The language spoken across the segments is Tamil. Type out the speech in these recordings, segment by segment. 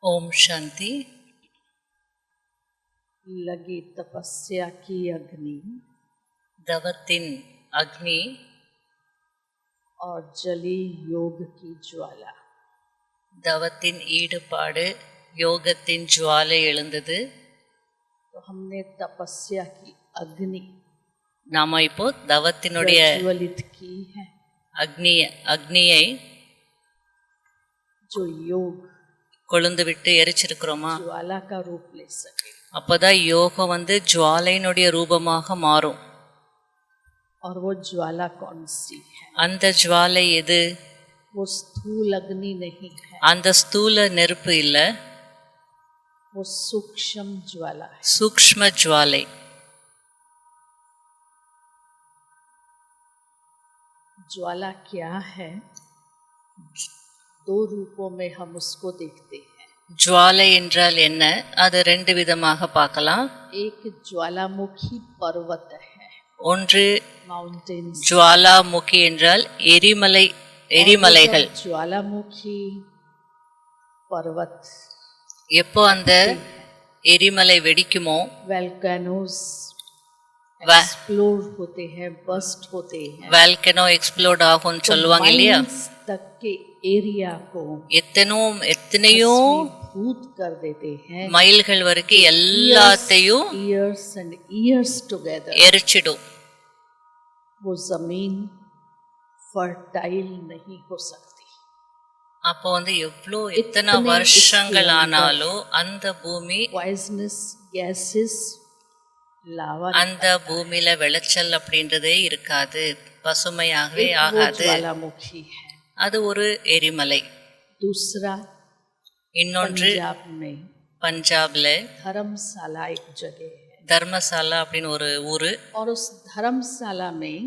ओम शांति। लगी तपस्या की अग्नि दवतिन अग्नि और जली योग की ज्वाला। தவத்தின் ஈடுபாடு யோகத்தின் ஜுவாலை எழுந்தது. तो हमने तपस्या की अग्नि நாம இப்போ தவத்தினுடைய ज्वलित की है, அக்னியை जो योग கொழுந்து விட்டு எரிச்சிருக்கிறோமா? ज्वाला का रूप ले सके। அப்பதான் யோகம் ஜுவாலையினுடைய ரூபமாக மாறும். और वो ज्वाला कौन सी है? அந்த ஜுவாலை எது? वो स्थूल अग्नि नहीं है, அந்த ஸ்தூல நெருப்பு இல்ல, वो सूक्ष्म ज्वाला है। சூக்ஷ்ம ஜுவாலை. ज्वाला क्या है? दो रूपों में हम उसको देखते हैं। ஜுவாலை என்றால் என்ன? அது ரெண்டு விதமாக பார்க்கலாம். एक ज्वालामुखी पर्वत है, ஒன்று माउंटेन्स। ஜுவாலாமுகி என்றால் எரிமலைகள். ज्वालामुखी पर्वत எப்போ அந்த எரிமலை வெடிக்குமோ, वोल्केनोस एक्सप्लोड होते हैं, बस्ट होते हैं, வால்கனோ எக்ஸ்ப்ளோட் ஆகும்னு சொல்லுவாங்க இல்லையா? माइल्स तक के एरिया को எத்தனையோ भूत कर देते हैं, மைல்கள் வரைக்கும் எல்லாத்தையும் years and years together। எரிச்சிடும். वो जमीन फर्टाइल नहीं हो सकती। அப்போ எவ்வளோ எத்தனை வருஷங்கள் ஆனாலும் அந்த பூமி, पॉइजनस गैसेस, लावा, அந்த பூமியில விளைச்சல் அப்படின்றதே இருக்காது, பசுமையாகவே ஆகாது. ज्वालामुखी है। அது ஒரு எரிமலை. दूसरा இன்னொன்று पंजाब में பஞ்சாப்ல धर्मशाला एक जगह है, தர்மசாலா அப்படின்னு ஒரு ஊரு. और उस धर्मशाला में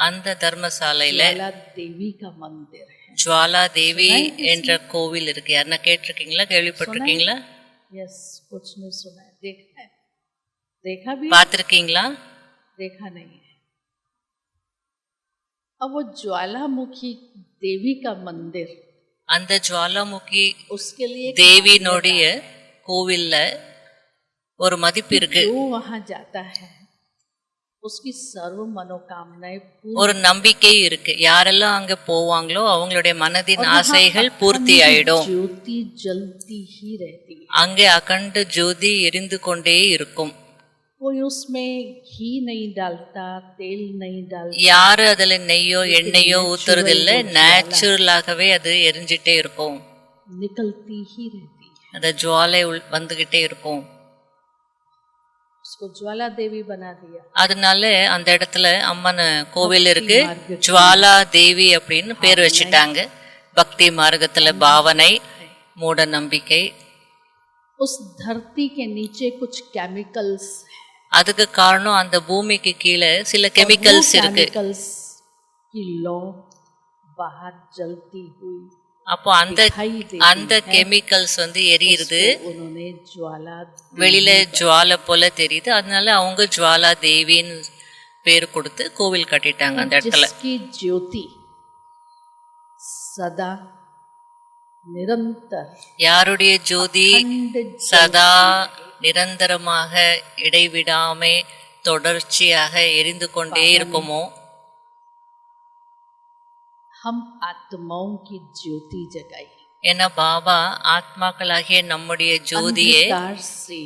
அந்த தர்மசாலையில ज्वाला देवी का मंदिर है। ஜுவாலா தேவி என்ற கோவில் இருக்கு. யாருன்னா கேட்டிருக்கீங்களா, கேள்விப்பட்டிருக்கீங்களா? यस, कुछ नहीं सुना है, देखा है, देखा भी, பார்த்திருக்கீங்களா? देखा नहीं है। अब वो ज्वालामुखी देवी का मंदिर, அந்த ஜுவாலாமுகி उसके लिए தேவியினுடைய கோவில்ல ஒரு மதிப்பு இருக்கு, जो वहां जाता है उसकी सर्व मनोकामनाएं पूरी। ஒரு நம்பிக்கை இருக்கு. யாரெல்லாம் அங்க போவாங்களோ அவங்களுடைய மனதின் ஆசைகள் பூர்த்தி ஆயிடும். ज्योति जलती ही रहती है, அங்கே அகண்ட ஜோதி எரிந்து கொண்டே இருக்கும். कोई उसमें घी नहीं डालता, तेल नहीं डालता, யாரு அதுல நெய்யோ எண்ணெயோ ஊத்துறதில்ல, நேச்சுரலாகவே அது எரிஞ்சிட்டே இருக்கும். निकलती ही रहती है। அந்த ஜுவாலை வந்துகிட்டே இருக்கும். उसको ज्वाला देवी बना दिया। அதனால அந்த இடத்துல அம்மன் கோவில் இருக்கு, ஜுவாலா தேவி அப்படின்னு பேர் வச்சுட்டாங்க. பக்தி மார்க்கத்துல பாவனை, மூட நம்பிக்கை. उस धरती के नीचे कुछ केमिकल्स है, அதுக்கு காரணம் அந்த பூமிக்கு கீழே சில கெமிக்கல்ஸ் இருக்கு. केमिकल्स की लौ बाहर जलती हुई அப்போ அந்த கெமிக்கல்ஸ் எரியுது, उन्होंने ज्वाला வெளியில ஜுவாலை போல தெரியுது. அதனால அவங்க ஜுவாலா தேவின்னு பேர் கொடுத்து கோவில் கட்டிட்டாங்க அந்த இடத்துல. जिसकी ज्योति सदा निरंतर, யாருடைய ஜோதி अखंड சதா நிரந்தரமாக இடைவிடாமே தொடர்ச்சியாக எரிந்து கொண்டே இருக்குமோ, हम आत्माओं की ज्योति जगाई, ஏன்னா பாபா ஆத்மாக்களாகிய நம்முடைய ஜோதியை अंधकार से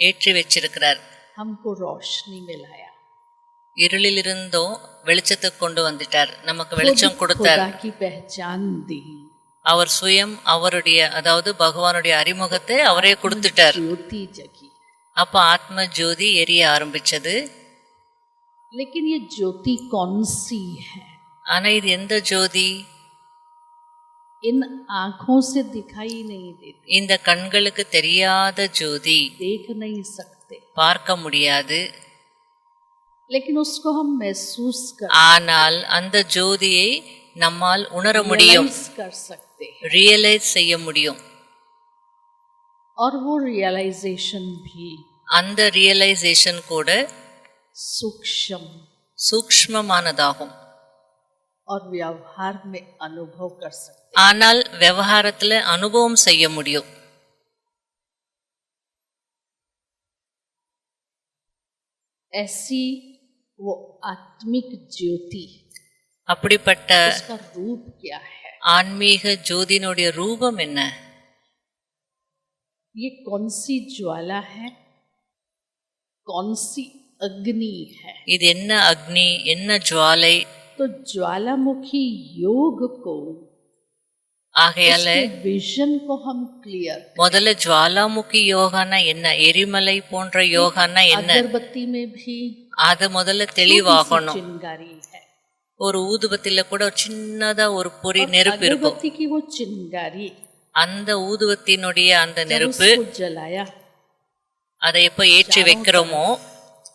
ஏற்றி வச்சிருக்கிறார். हमको रोशनी में लाया, இருளிலிருந்தோ வெளிச்சத்துக்கு கொண்டு வந்துட்டார், நமக்கு வெளிச்சம் கொடுத்தார். खुदा की पहचान दी, அவர் சுயம் அவருடைய, அதாவது பகவானுடைய அறிமுகத்தை அவரே கொடுத்துட்டார். ज्योति जगी। அப்ப ஆத்ம ஜோதி எரிய ஆரம்பிச்சது. लेकिन ये ज्योति कौन सी है? ஆனா இது எந்த ஜோதி? इन आंखों से दिखाई नहीं देती, இந்த கண்களுக்கு தெரியாத ஜோதி, देख नहीं सकते, பார்க்க முடியாது. लेकिन उसको हम महसूस ஆனால் அந்த ஜோதியை நம்மால் உணர முடியும், कर सकते हैं। ரியலைஸ் செய்ய முடியும். और वो रियलाइजेशन भी அந்த ரியலைசேஷன் கூட सूक्ष्म சூக்ஷ்மமானதாகும். और व्यवहार में अनुभव कर सकते, ஆனால் व्यवहारத்துல அனுபவம் செய்ய முடியும். ऐसी वो आत्मिक ज्योति, அப்படிப்பட்ட उसका रूप क्या है? ஆன்மீக ஜோதியினுடைய ரூபம் என்ன? ये कौन सी ज्वाला है, कौन सी अग्नि है? இது என்ன அக்னி, என்ன ஜுவாலை? तो ज्वालामुखी योग को, ஆகையால विजन को हम क्लियर, முதல்ல ஜுவாலாமுகி யோகானா என்ன, எரிமலை போன்ற யோகானா என்ன, अगरबत्ती में भी அது முதல்ல தெளிவாகணும். चिंगारी है, ஒரு ஊதுபத்தில கூட சின்னதா ஒரு பொறி நெருப்பு இருக்கும். अगरबत्ती की वो चिंगारी, அந்த ஊதுபத்தினுடைய அந்த जब நெருப்பு उसको जलाया, அதை எப்ப ஏற்றி வைக்கிறோமோ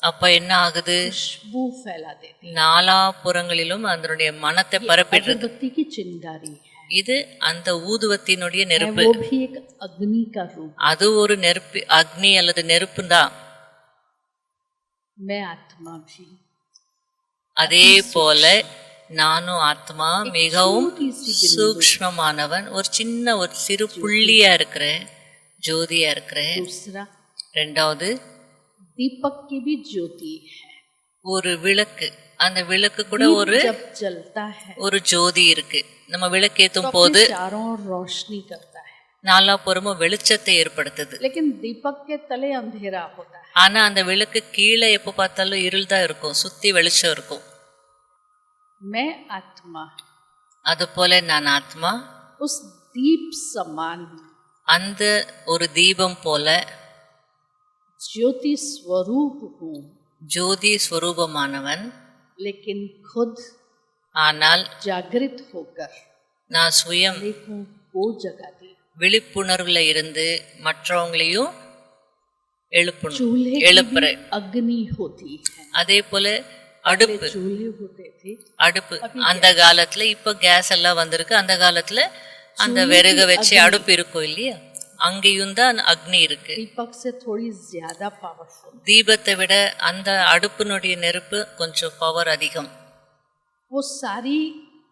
அப்ப என்ன ஆகுது, खुशबू फैला देती। நாலா புறங்களிலும் அதனுடைய மனத்தை பரப்பிடுறது. अगरबत्ती की चिंगारी है, இது அந்த ஊதுவத்தினுடைய நெருப்பு. वो भी एक अग्नि का रूप। அது ஒரு நெருப்பு, அக்னி அல்லது நெருப்பு தான். मैं आत्मा भी, அதே போல நானும் ஆத்மா மிகவும் சூக்ஷ்மமானவன், ஒரு சின்ன ஒரு சிறு புள்ளியா இருக்கிற ஜோதியா இருக்கிற. दूसरा ரெண்டாவது दीपक की भी ज्योति है, ஒரு விளக்கு, அந்த விளக்கு கூட ஒரு जब जलता है ஒரு ஜோதி இருக்கு. நம்ம விளக்கேத்தும் போது चारों ओर रोशनी करता है, நாலா புறமும் வெளிச்சத்தை ஏற்படுத்துது. लेकिन दीपक के तले अंधेरा होता है। ஆனா அந்த விளக்கு கீழே எப்ப பார்த்தாலும் இருள் தான் இருக்கும், சுத்தி வெளிச்சம் இருக்கும். मैं आत्मा அது போல நான் ஆத்மா उस दीप समान அந்த ஒரு தீபம் போல ज्योति स्वरूप हूँ, ஜோதி ஸ்வரூபமானவன். लेकिन खुद ஆனால் जागृत होकर நான் சுயம் देखूं वो जगाती। விழிப்புணர்வுல இருந்து மற்றவங்களையும் चूल्हे की எழுப்புறேன். भी अग्नि होती है, அதே போல அடுப்பு, चूल्हे होते थे, அடுப்பு அந்த காலத்துல, இப்ப கேஸ் எல்லாம் வந்திருக்கு. அந்த காலத்துல அந்த விறக வச்சு அடுப்பு இருக்கும் இல்லையா, அங்கேயும் தான் அக்னி இருக்கு. दीपक से थोड़ी ज्यादा पावरफुल। தீபத்தை விட அந்த அடுப்பினுடைய நெருப்பு கொஞ்சம் பவர் அதிகம். वो सारी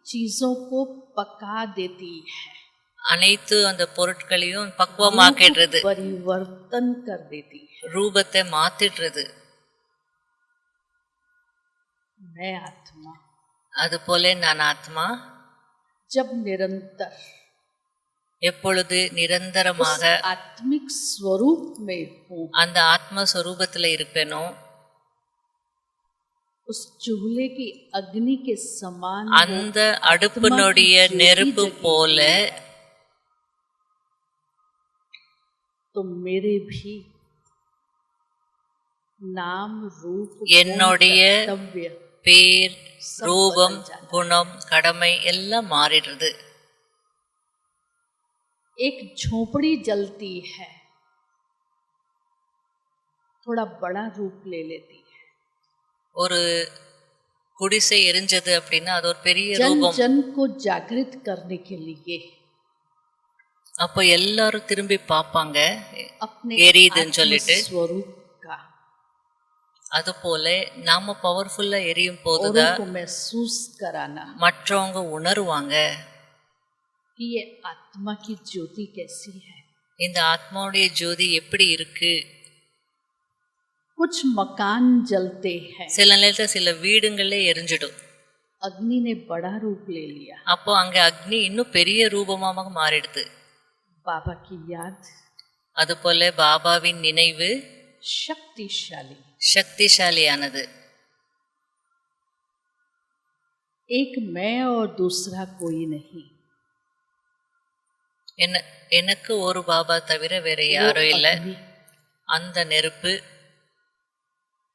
चीजों को पका देती है, அனைத்து அந்த பொருட்களையும் பக்குவமாக்கிடுறது, परिवर्तन कर देती है। ரூபத்தை மாத்திடுறது. मैं आत्मा அது போல நான் ஆத்மா जब निरंतर எப்பொழுது நிரந்தரமாக आत्मिक स्वरूप में हूँ, அந்த ஆத்மஸ்வரூபத்துல இருப்பேனோ उस चूल्हे की अग्नि के समान அந்த அடுப்பினுடைய நெருப்பு போல तो मेरे भी नाम रूप என்னுடைய कर्तव्य பேர், ரூபம், குணம், கடமை எல்லாம் மாறிடுறது. एक झोपड़ी जलती है, थोड़ा बड़ा रूप ले लेती है। ஒரு குடிசை எரிஞ்சது அப்படின்னா அது ஒரு பெரிய जन ரூபம். जन को जागृत करने के लिए அப்போ எல்லாரும் திரும்பி பார்ப்பாங்க अपने எரியுதுன்னு சொல்லிட்டு. स्वरूप का அது போல நாம பவர்ஃபுல்லா எரியும் औरों போதுதான் को महसूस कराना மற்றவங்க உணருவாங்க कि ये आत्मा की ज्योति कैसी है। இந்த ஆத்மாவுடைய ஜோதி எப்படி இருக்கு. कुछ मकान जलते हैं, சில நேரத்துல சில வீடுங்களே எரிஞ்சிடும். अग्नि ने बड़ा रूप ले लिया। அப்போ அங்க அக்னி இன்னும் பெரிய ரூபமாக மாறிடுது. बाबा की याद அது போல பாபாவின் நினைவு शक्तिशाली, சக்திசாலியானது. एक मैं और दूसरा कोई नहीं। எனக்கு ஒரு பாபா தவிர வேற யாரும் இல்ல. अग्नि அந்த நெருப்பு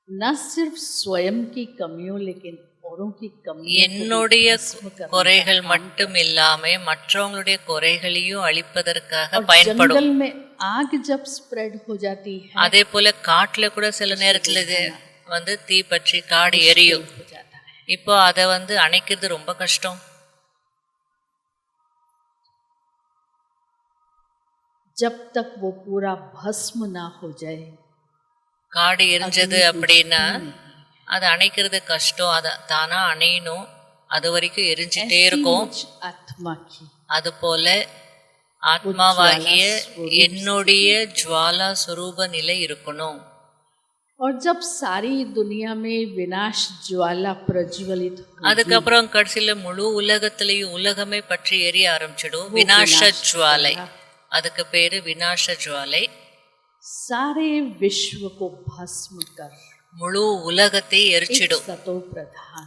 न सिर्फ स्वयं की कमियों लेकिन औरों की कमियों என்னுடைய குறைகள் மட்டும் இல்லாம மற்றவங்களுடைய குறைகளையும் அழிப்பதற்காக பயன்படும். जंगल में आग जब स्प्रेड हो जाती है அதே போல காட்டுல கூட சில நேரத்துல இது தீ பற்றி காடு எரியும். हो जाता है। இப்போ அதை அணைக்கிறது ரொம்ப கஷ்டம். जब तक वो पूरा भस्म ना हो जाए காடு எரிஞ்சது அப்படின்னா அதை அணைக்கிறது கஷ்டம். அதை தானா அணையணும், அது வரைக்கும் எரிஞ்சிட்டே இருக்கும். आत्मा की அது போல ஆத்மாவாகிய என்னுடைய ஜுவாலா சுரூப நிலை இருக்கணும். और जब सारी दुनिया में विनाश ज्वाला प्रज्वलित होगी, அதுக்கப்புறம் கடைசியில முழு உலகத்திலையும் உலகமே பற்றி எரிய ஆரம்பிச்சிடும். விநாச ஜுவாலை, அதுக்கு பேரு விநாச ஜுவாலை. सारे विश्व को भस्म कर முழு உலகத்தை எரிச்சிடும். सतो प्रधान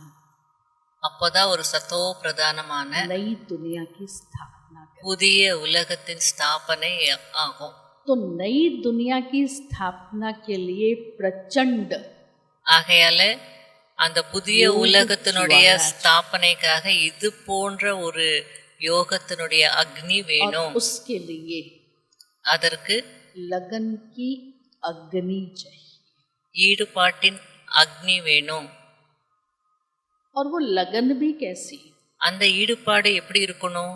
அப்போதான் ஒரு சத்தோ பிரதானமான नई दुनिया की स्थापना कर। புதிய உலகத்தின் ஸ்தாபனை ஆகும். तो नई दुनिया की स्थापना के लिए प्रचंड ஆகையால அந்த புதிய உலகத்தினுடைய ஸ்தாபனைக்காக இது போன்ற ஒரு யோகத்தினுடைய அக்னி और வேணும். उसके लिए அதற்கு लगन की अग्नि चाहिए। ஈடுபாட்டின் அக்னி வேணும். और वो लगन भी कैसी, அந்த ஈடுபாடு எப்படி இருக்கணும்?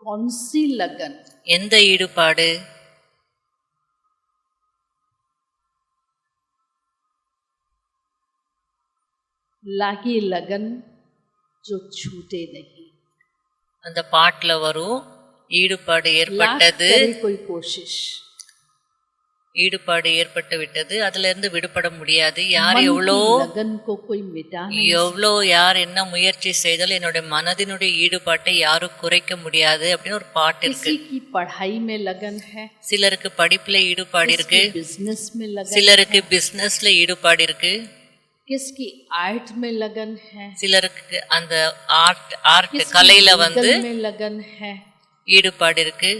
कौन सी लगन? எந்த ஈடுபாடு? लागी लगन जो छूटे नहीं। அந்த பாட்டுல வரும் ஈடுபாடு लाख ஏற்பட்டது, करे कोई कोशिश, ஈடுபாடு ஏற்பட்டு விட்டது, அதுல இருந்து விடுபட முடியாது. யார் मन எவ்வளோ की लगन को कोई मिटा नहीं। எவ்வளோ யார் என்ன முயற்சி செய்தாலும் என்னுடைய மனதினுடைய ஈடுபாட்டை யாரும் குறைக்க முடியாது அப்படின்னு ஒரு பாட்டு இருக்கு. किसी की पढ़ाई में लगन है, சிலருக்கு படிப்புல ஈடுபாடு இருக்கு, बिजनेस में लगन, சிலருக்கு பிசினஸ்ல ஈடுபாடு இருக்கு, किसकी आर्ट में लगन है, சிலருக்கு அந்த ஆர்ட் கலையில வந்து legal में लगन है। ஈடுபாடு இருக்கு.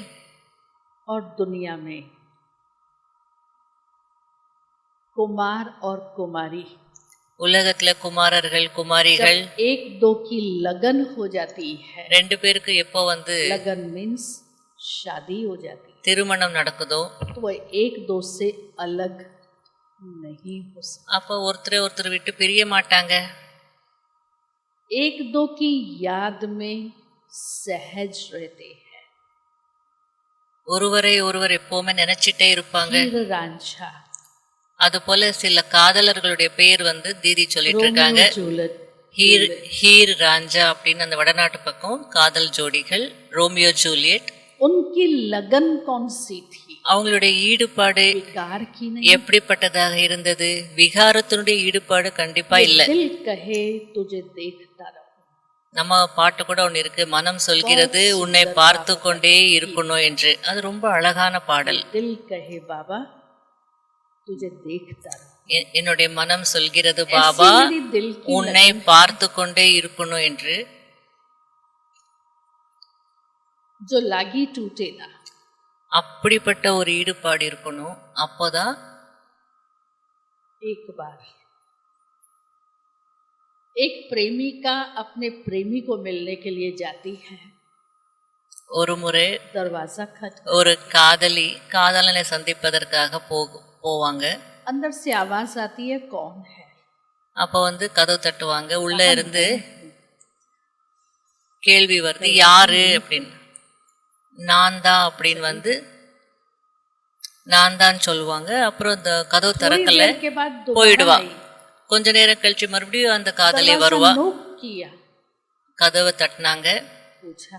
और दुनिया में कुमार और कुमारी, உலகத்துல குமாரர்கள் குமாரிகள் जब एक दो की लगन हो जाती है, ரெண்டு பேருக்கு எப்போ வந்து लगन मीन्स शादी हो जाती है, திருமணம் நடக்குதோ तो वह एक दो से अलग नहीं हो सकता। அப்போ ஒருத்தர் விட்டு பிரிய மாட்டாங்க. एक दो की याद में सहज रहते हैं। ஒருவரை ஒருவர் எப்பவுமே நினைச்சிட்டே இருப்பாங்க. हीर रांझा, அது போல சில காதலர்களுடைய பேர் வந்து தீதி சொல்லிட்டு இருக்காங்க. रोमियो जूलियट, ஹீர் ராஞ்சா அப்படின்னு அந்த வடநாட்டு பக்கம் காதல் ஜோடிகள், ரோமியோ ஜூலியட். उनकी लगन कौन सी थी? அவங்களுடைய ஈடுபாடு विकार की नहीं। எப்படிப்பட்டதாக இருந்தது? விகாரத்தினுடைய ஈடுபாடு கண்டிப்பா இல்ல. दिल कहे तुझे देखता रहूं, நம்ம பாட்டு கூட ஒண்ணு இருக்கு, மனம் சொல்கிறது உன்னை பார்த்து கொண்டே இருக்கணும் என்று. அது ரொம்ப அழகான பாடல். दिल कहे बाबा तुझे देखता रहूं। என்னுடைய மனம் சொல்கிறது பாபா ऐसी मेरी दिल की உன்னை பார்த்து கொண்டே இருக்கணும் என்று. जो लागी टूटे ना, அப்படிப்பட்ட ஒரு ஈடுபாடு இருக்கணும். அப்போதான் एक बार एक प्रेमिका अपने प्रेमी को मिलने के लिए जाती है, ஒரு முறை दरवाजा खट, ஒரு காதலி காதலனை சந்திப்பதற்காக போவாங்க. अंदर से आवाज आती है कौन है? அப்போ வந்து கதவு தட்டுவாங்க. உள்ள இருந்து கேள்வி வருது, யாரு அப்படின்னு. நான் தான் அப்படின்னு வந்து நான் தான் சொல்லுவாங்க. அப்புறம் இந்த கதவு थोड़ी திறக்கல, देर के बाद போயிடுவா. दोबारा आई, கொஞ்ச நேரம் கழிச்சு மறுபடியும் அந்த காதலி दरवाजा வருவா. नोक किया, கதவை தட்டினாங்க. पूछा,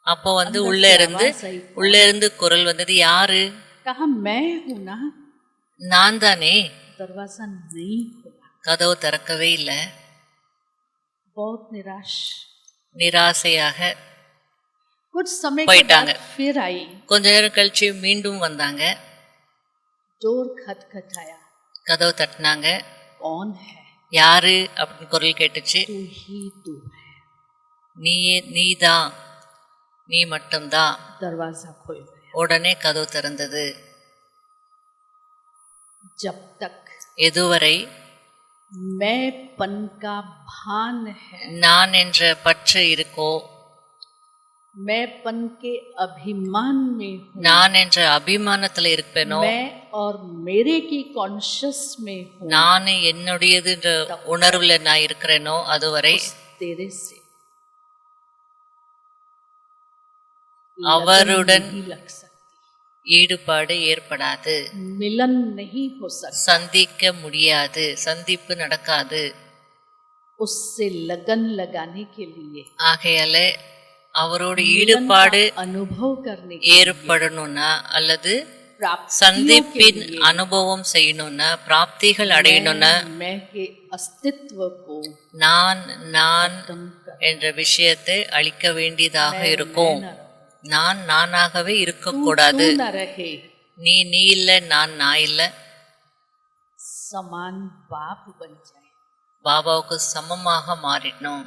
அப்போ வந்து உள்ள இருந்து குரல் வந்தது, யாரு? कहा मैं हूं ना। நான் தானே. दरवाजा नहीं खुला, கதவு திறக்கவே இல்லை. बहुत निराश। நிராசையாக कुछ समय के போயிட்டாங்க. बाद फिर आई, கொஞ்ச நேரம் கழிச்சு மீண்டும் வந்தாங்க. डोर खटखटाया, கதவு தட்டினாங்க. कौन है? யாரு அப்படின்னு குரல் கேட்டுச்சு. तू ही तू है। நீதான், நீ மட்டும்தான். दरवाजा खोल गया। உடனே கதவு திறந்தது. जब तक எதுவரை मैंपन का भान है, நான் என்ற பற்று இருக்கோ, मैंपन के अभिमान में हूँ, நான் என்ற அபிமானத்துல இருப்பேனோ, मैं और मेरे की कॉन्शियस में हूँ, நான் என்னுடையது என்ற உணர்வுல நான் இருக்கிறேனோ அதுவரை उस तेरे से அவருடன் लगन नहीं लग सकती, ஈடுபாடு ஏற்படாது, मिलन नहीं हो सकता, சந்திக்க முடியாது, சந்திப்பு நடக்காது. उससे लगन लगाने के लिए ஆகையால அவரோட ஈடுபாடு अनुभव करने के ஏற்படணும்னா அல்லது प्राप्तियों के சந்திப்பின் लिए அனுபவம் செய்யணும்னா, பிராப்திகள் அடையணும்னா, मैं के अस्तित्व को நான் நான் खत्म कर என்ற விஷயத்தை அளிக்க வேண்டியதாக मैं இருக்கும். न रहूं। நான் நானாகவே तू இருக்கக்கூடாது. तू न रहे, நீ இல்ல, நான் இல்ல. समान बाप बन जाए। பாபாவுக்கு சமமாக மாறிடணும்.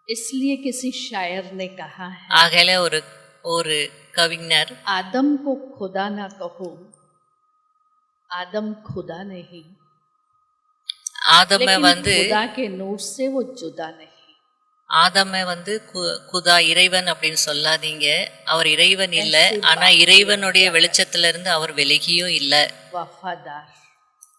इसलिए किसी शायर ने कहा है, ஆகல ஒரு கவிஞர், आदम को खुदा ना कहो, आदम खुदा नहीं, ஆதம लेकिन வந்து खुदा के नूर से वो जुदा नहीं। ஆதம வந்து குதா இறைவன் அப்படின்னு சொல்லாதீங்க. அவர் இறைவன் இல்ல, ஆனா இறைவனுடைய வெளிச்சத்துல இருந்து அவர் விலகியும் இல்ல. वफादार,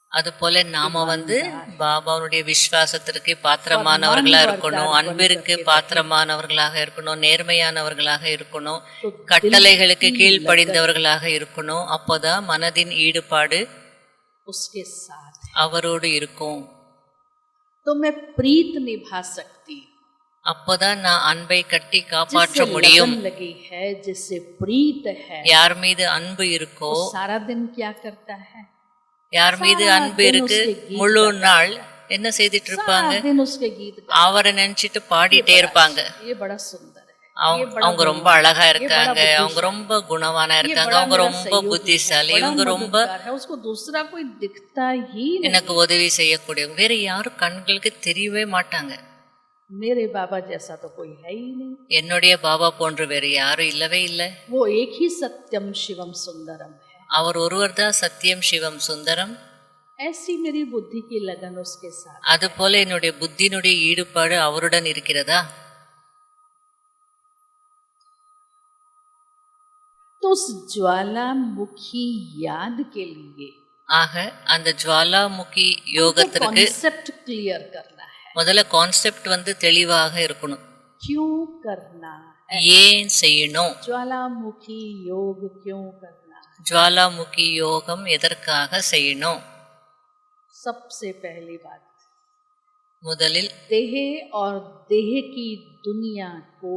அது போல நாம வந்து பாபாவுடைய விசுவாசத்திற்கு பாத்திரமானவர்களா இருக்கணும், அன்பிற்கு பாத்திரமானவர்களாக இருக்கணும், நேர்மையானவர்களாக இருக்கணும், கட்டளைகளுக்கு கீழ்ப்படிந்தவர்களாக இருக்கணும். அப்போதான் மனதின் ஈடுபாடு उसके साथ है, அவரோடு இருக்கும். तो मैं प्रीत निभा सकती हूँ। அப்போதான் நான் அன்பை கட்டி காப்பாற்ற जिससे முடியும். लगन लगी है, जिससे प्रीत है, யார் மீது அன்பு இருக்கோ, वो सारा दिन क्या करता है? யார் மீது அன்பு இருக்கு, முழு நாள் என்ன செய்துட்டு இருப்பாங்க? सारा दिन उसके गीत गाते। அவரை நினைச்சிட்டு பாடிட்டே இருப்பாங்க. ये बड़ा सुंदर है, அவங்க ரொம்ப அழகா இருக்காங்க, அவங்க ரொம்ப குணவானா இருக்காங்க, அவங்க ரொம்ப புத்திசாலி, இவங்க ரொம்ப है, उसको दूसरा कोई दिखता ही नहीं। எனக்கு உதவி செய்யக்கூடியவங்க. வேற யாரும் கண்களுக்கு தெரியவே மாட்டாங்க. मेरे बाबा जैसा तो कोई है ही नहीं। என்னுடைய பாபா போன்று வேற யாரும் இல்லவே இல்லை. वो एक ही सत्यम शिवम सुंदरम है। அவர் ஒருவர் தான் சத்தியம் சிவம் சுந்தரம். ऐसी मेरी बुद्धि की लगन उसके साथ। அது போல என்னுடைய புத்தியினுடைய ஈடுபாடு அவருடன் இருக்கிறதா? तो उस ज्वालामुखी याद के लिए ஆக அந்த ஜுவாலாமுகி யோகத்திற்கு कॉन्सेप्ट क्लियर करना है। முதல்ல கான்செப்ட் வந்து தெளிவாக இருக்கணும். क्यों करना है? ஏன் செய்யணும்? ज्वालामुखी योग क्यों करना है? ஜுவாலாமுகி யோகம் எதற்காக செய்யணும்? सबसे पहली बात, முதலில் देह और देह की दुनिया को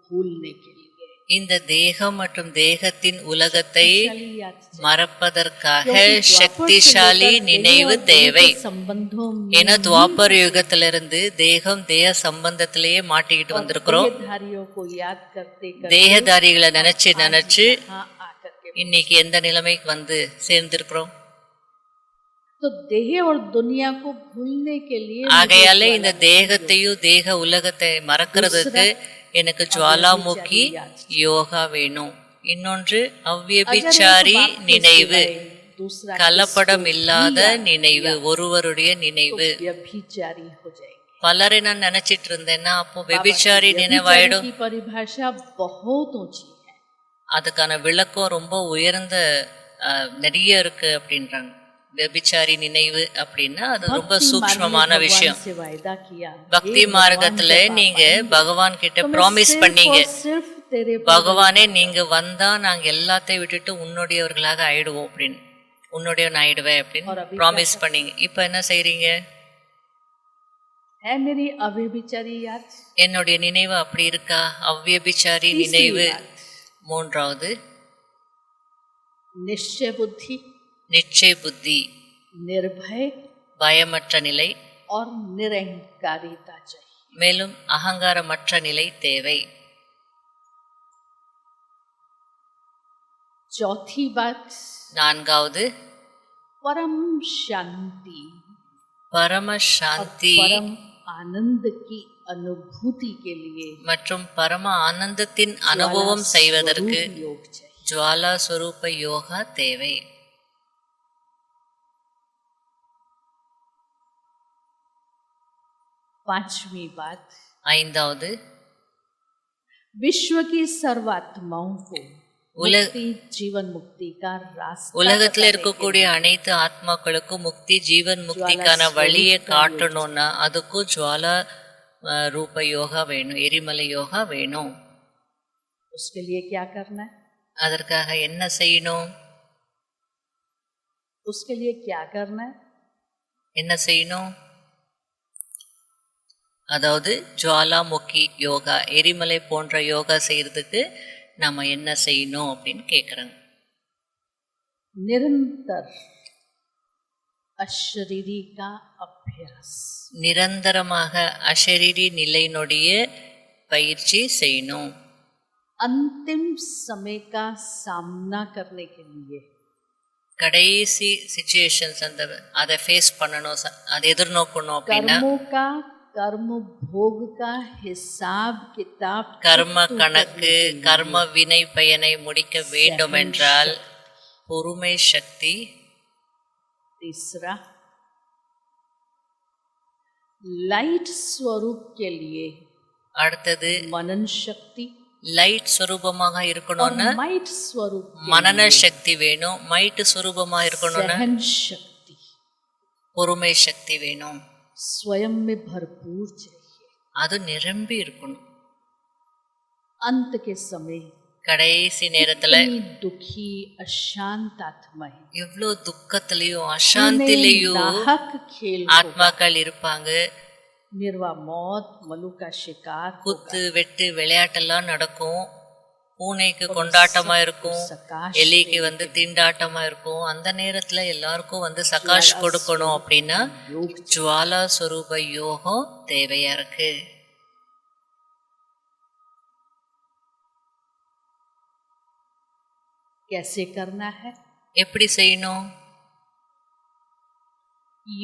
भूलने के लिए இந்த தேகம் மற்றும் தேகத்தின் உலகத்தை शक्तिशाली याद चाहिए। மறப்பதற்காக क्योंकि சக்திசாலி द्वापर से நினைவு लेकर देह और தேவை. देह के संबंधों ஏன்னா में துவாபர யுகத்திலிருந்து தேகம் தேக சம்பந்தத்திலேயே மாட்டிக்கிட்டு और வந்திருக்கிறோம். देहधारियों को याद करते करते தேகதாரிகளை நினைச்சு நினைச்சு यहाँ आकर के, இன்னைக்கு எந்த நிலைமைக்கு வந்து சேர்ந்திருக்கிறோம்? तो देह और दुनिया को भूलने के लिए ஆகையால இந்த தேகத்தையும் தேக உலகத்தை மறக்கிறதுக்கு எனக்கு ஜுவாலாமுகி யோகா வேணும். இன்னொன்று அவ்வியபிச்சாரி நினைவு, दूसरा கலப்படம் இல்லாத நினைவு, ஒருவருடைய நினைவு. व्यभिचारी हो जाएगी। பலரை நான் நினைச்சிட்டு இருந்தேன்னா அப்போ வெபிச்சாரி நினைவாயிடும். की परिभाषा बहुत ऊंची है। அதுக்கான விளக்கம் ரொம்ப உயர்ந்த நிறைய இருக்கு அப்படின்றாங்க. வெபிச்சாரி நினைவு அப்படின்னா அது ரொம்ப சூக்ஷ்மமான விஷயம். से वायदा किया, பக்தி மார்க்கத்துல நீங்க பகவான் கிட்ட ப்ராமிஸ் பண்ணீங்க, सिर्फ तेरे பகவானே நீங்க வந்தா நாங்க எல்லாத்தையும் விட்டுட்டு உன்னுடையவர்களாக ஆயிடுவோம் அப்படின்னு, உன்னுடையவன் ஆயிடுவேன் அப்படின்னு ப்ராமிஸ் பண்ணீங்க. இப்ப என்ன செய்றீங்க? है मेरी अव्यभिचारी याद। என்னுடைய நினைவு அப்படி இருக்கா? அவ்வியபிச்சாரி நினைவு. மூன்றாவது निश्चय बुद्धि, நிச்சய புத்தி, निर्भय பயமற்ற நிலை, और निरहंकारिता चाहिए। மேலும் அகங்காரமற்ற நிலை தேவை. चौथी बात, நான்காவது परम शांति பரம और சாந்தி परम आनंद की अनुभूति के लिए மற்றும் பரம ஆனந்தத்தின் அனுபவம் செய்வதற்கு स्वरूप योग चाहिए। ஜுவாலா ஸ்வரூப யோகா தேவை. पांचवी बात, ஐந்தாவது विश्व की सर्वात्माओं को उलग- मुक्ति, जीवन मुक्ति का रास्ता உலகத்துல बताने இருக்கக்கூடிய அனைத்து ஆத்மாக்களுக்கும் முக்தி ஜீவன் முக்திக்கான வழியை காட்டணும்னா அதுக்கும் ஜுவாலா ரூப யோகா வேணும், எரிமலை யோகா வேணும். के लिए उसके लिए क्या करना है? அதற்காக என்ன செய்யணும்? उसके लिए क्या करना है? என்ன செய்யணும்? அதாவது ஜுவாலாமுகி யோகா, எரிமலை போன்ற யோகா செய்யறதுக்கு நம்ம என்ன செய்யணும் அப்படின்னு கேட்குறாங்க. निरंतर अशरीरी का अभ्यास, நிரந்தரமாக அஷரீரி நிலையினுடைய பயிற்சி செய்யணும். अंतिम समय का सामना करने के लिए கடைசி சிச்சுவேஷன்ஸ் அதை ஃபேஸ் பண்ணணும், அதை எதிர்நோக்கணும் அப்படின்னா कर्मों का कर्म भोग का हिसाब किताब கர்ம கணக்கு கர்ம வினை பயனை முடிக்க வேண்டும் என்றால் பொறுமை சக்தி. तीसरा, लाइट स्वरूप के लिए அடுத்தது मनन शक्ति, லைட் स्वरूபமாக இருக்கணும்னா माइट स्वरूप के மனன சக்தி வேணும். மைட் स्वरूபமாக இருக்கணும்னா सहन शक्ति, பொறுமை சக்தி வேணும். स्वयं में भरपूर चाहिए. அது நிரம்பி இருக்கணும். अंत के समय கடைசி நேரத்துல इतनी दुखी अशांत आत्मा है, எவ்வளோ துக்கத்திலையும் அசாந்திலையும் नाहक खेल ஆத்மாக்கள் இருப்பாங்க. निर्वा मौत, मलु का शिकार, குத்து வெட்டு விளையாட்டெல்லாம் நடக்கும். பூனைக்கு கொண்டாட்டமா இருக்கும், எலிக்கு திண்டாட்டமா இருக்கும். அந்த நேரத்துல எல்லாருக்கும் சகாஷ் கொடுக்கணும் அப்படின்னா ஜுவாலா ஸ்வரூப யோகம் தேவையா இருக்கு. कैसे करना है? எப்படி செய்யணும்?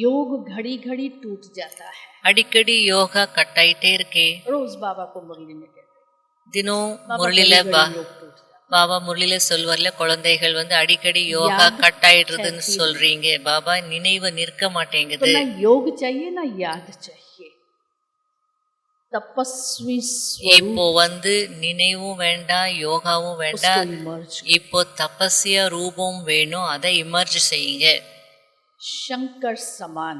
योग घड़ी घड़ी टूट जाता है. அடிக்கடி யோகா கட் ஆயிட்டே இருக்கே. रोज बाबा को मुरली में कहते हैं, தினம் बाबा முரளில घड़ी घड़ी योग टूट जाता है. பாபா முரளில சொல்வார்ல, குழந்தைகள் அடிக்கடி யோகா கட் ஆயிடுறதுன்னு சொல்றீங்க. பாபா நினைவு நிற்க तो மாட்டேங்குது. ना योग चाहिए ना याद चाहिए. तपस्वी இப்போ நினைவும் வேண்டாம், யோகாவும் வேண்டாம். इमर्ज, இப்போ தபஸ்யா ரூபம் வேணும், அதை இமர்ஜ் செய்யுங்க. शंकर समान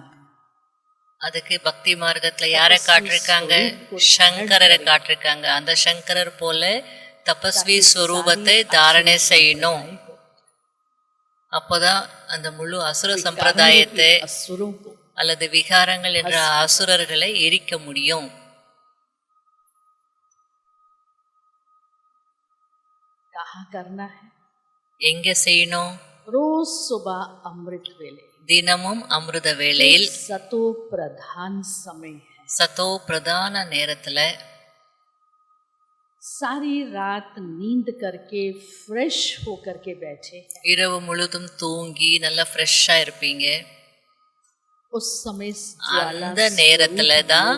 அதுக்கு பக்தி மார்க்கத்துல யாரை காட்டிருக்காங்க? சங்கரரை காட்டிருக்காங்க. அந்த சங்கரர் போல தபஸ்வி ஸ்வரூபத்தை தாரணை செய்யணும். அப்போதான் அந்த முழு அசுர சம்பிரதாயத்தை असुरों को அல்லது விகாரங்கள் என்ற அசுரர்களை எரிக்க முடியும். कहाँ करना है? எங்க செய்யணும்? रोज सुबह अमृत वेले, தினமும் அமிர்த வேளையில் सतो प्रधान समय है. சதோ பிரதான நேரத்துல सारी रात नींद करके फ्रेश होकर के बैठे हैं. இரவு முழுதும் தூங்கி நல்லா ஃப்ரெஷ்ஷா இருப்பீங்க. उस समय ज्वाला அந்த நேரத்துல தான்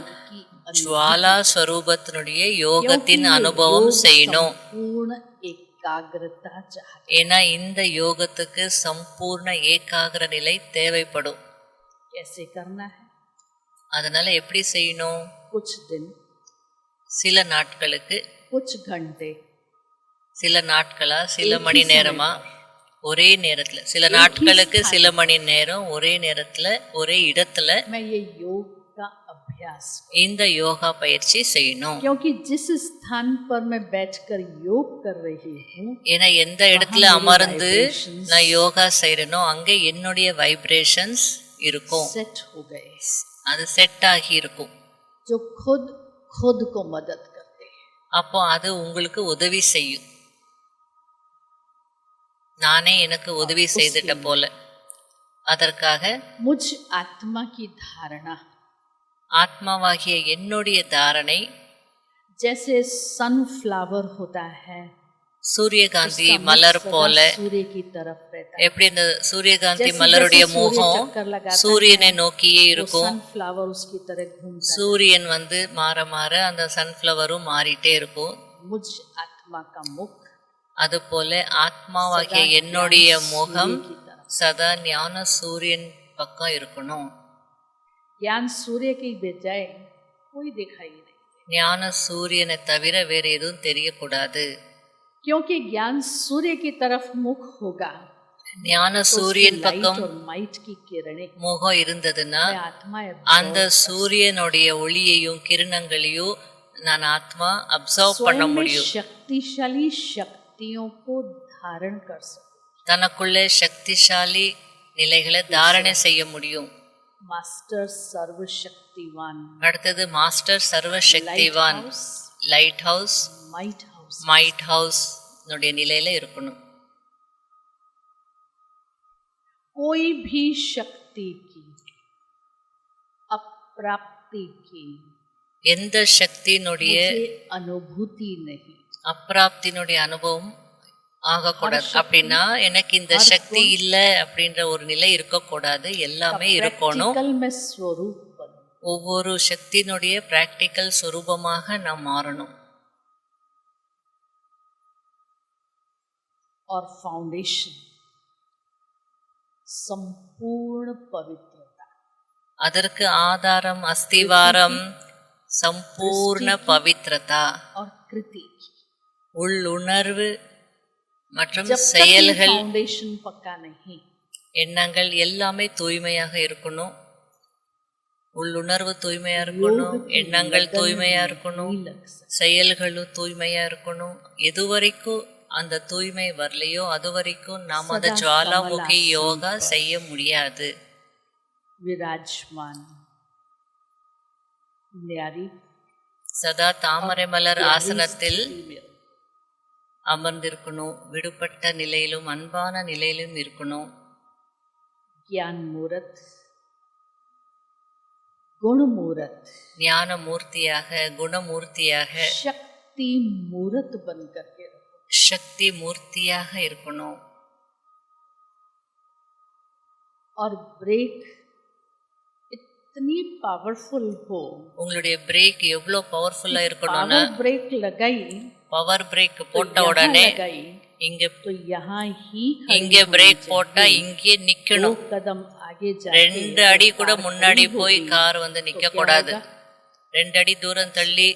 ஜுவாலா ஸ்வரூபத்தினுடைய யோகத்தின் அனுபவம் செய்யணும். पूर्ण एकाग्रता चाहिए. ஏன்னா இந்த யோகத்துக்கு சம்பூர்ண ஏகாகிர நிலை தேவைப்படும். कैसे करना है? அதனால எப்படி செய்யணும்? कुछ दिन, சில நாட்களுக்கு, कुछ घंटे, சில நாட்களா, சில மணி நேரமா, ஒரே நேரத்துல, சில நாட்களுக்கு சில மணி நேரம், ஒரே நேரத்துல, ஒரே இடத்துல मैं ये योग का अभ्यास, இந்த யோகா பயிற்சி செய்யணும். क्योंकि जिस स्थान पर मैं बैठकर योग कर रही हूँ, ஏன்னா எந்த இடத்துல அமர்ந்து நான் யோகா செய்யறேனோ அங்க என்னுடைய வைப்ரேஷன்ஸ் இருக்கும். सेट हो गए, அது செட் ஆகி இருக்கும். जो खुद खुद को मदद करते हैं. அப்போ அது உங்களுக்கு உதவி செய்யும். நானே எனக்கு உதவி செய்துட்ட போல. அதற்காக मुझ आत्मा की धारणा, ஆத்மாவாகிய என்னுடைய தாரணை जैसे सनफ्लावर होता है, சூரியகாந்தி மலர் போல. सूर्य की तरफ रहता है. எப்படி இந்த சூரியகாந்தி மலருடைய முகம் சூரியனை நோக்கியே இருக்கும். सनफ्लावर उसकी तरह घूमता है. சூரியன் மாற மாற அந்த சன்ஃப்ளவரும் மாறிட்டே இருக்கும். मुझ आत्मा का मुख அது போல ஆத்மாவாகிய என்னுடைய முகம் சதா ஞான சூரியன் பக்கம் இருக்கணும். ज्ञान सूर्य की बजाय कोई दिखाई नहीं, ஞான சூரியனை தவிர வேற எதுவும் தெரியக்கூடாது. क्योंकि ज्ञान सूर्य की तरफ मुख होगा. ஞான சூரியன் பக்கம் और माइट की किरणें முகம் இருந்ததுன்னா आत्मा அந்த சூரியனுடைய ஒளியையும் கிரணங்களையும் நான் ஆத்மா அப்சர்வ் பண்ண स्वयं में முடியும். शक्तिशाली शक्तियों को धारण कर सकते. தனக்குள்ளே சக்திசாலி நிலைகளை தாரணை செய்ய முடியும். मास्टर सर्वशक्तिवान, அடுத்தது மாஸ்டர் சர்வசக்திவான், light house, might house. Might house நிலையில இருக்கணும். कोई भी शक्ति की अप्राप्ति की எந்த சக்தியினுடைய मुझे अनुभूति नहीं। அப்பிராப்தியினுடைய அனுபவம் ஆகக்கூடாது. அப்படின்னா எனக்கு இந்த சக்தி இல்லை அப்படின்ற ஒரு நிலை இருக்கக்கூடாது, எல்லாமே இருக்கணும். प्रैक्टिकल में स्वरूप बनूं ஒவ்வொரு சக்தியினுடைய பிராக்டிக்கல் சொரூபமாக நாம் மாறணும். और फाउंडेशन संपूर्ण पवित्रता, அதற்கு ஆதாரம் அஸ்திவாரம் சம்பூர்ண பவித்ரதா, और कृति। உள்ளுணர்வு மற்றும் जब तक ये செயல்கள் फाउंडेशन पक्का नहीं, எண்ணங்கள் எல்லாமே தூய்மையாக இருக்கணும். உள்ளுணர்வு தூய்மையா இருக்கணும், எண்ணங்கள் தூய்மையா இருக்கணும், नहीं लग सकता। செயல்களும் தூய்மையா இருக்கணும். எதுவரைக்கும் அந்த தூய்மை வரலையோ அது வரைக்கும் நாம் அந்த ஜுவாலாமுகி யோகா செய்ய முடியாது. विराजमान न्यारी சதா தாமரை மலர் ஆசனத்தில் स्थिति में அமர்ந்திருக்கணும். விடுபட்ட நிலையிலும் அன்பான நிலையிலும் இருக்கணும். ज्ञान मूर्त, गुण मूर्त, ஞான மூர்த்தியாக, குணமூர்த்தியாக, शक्ति मूर्त बन करके रहो। சக்தி மூர்த்தியாக இருக்கணும். और ब्रेक इतनी पावरफुल हो, உங்களுடைய பிரேக் எவ்வளோ பவர்ஃபுல்லா இருக்கணும்னா, पावर ब्रेक लगाई பவர் பிரேக் तो போட்ட यहाँ உடனே लगाई இங்க तो यहाँ ही இங்க பிரேக் போட்டா இங்கே दो நிக்கணும். कदम आगे जाके 2 அடி கூட कार முன்னாடி खड़ी போய் होगी கார் வந்து तो நிக்க क्या கூடாது. होगा? 2 அடி தூரம் தள்ளி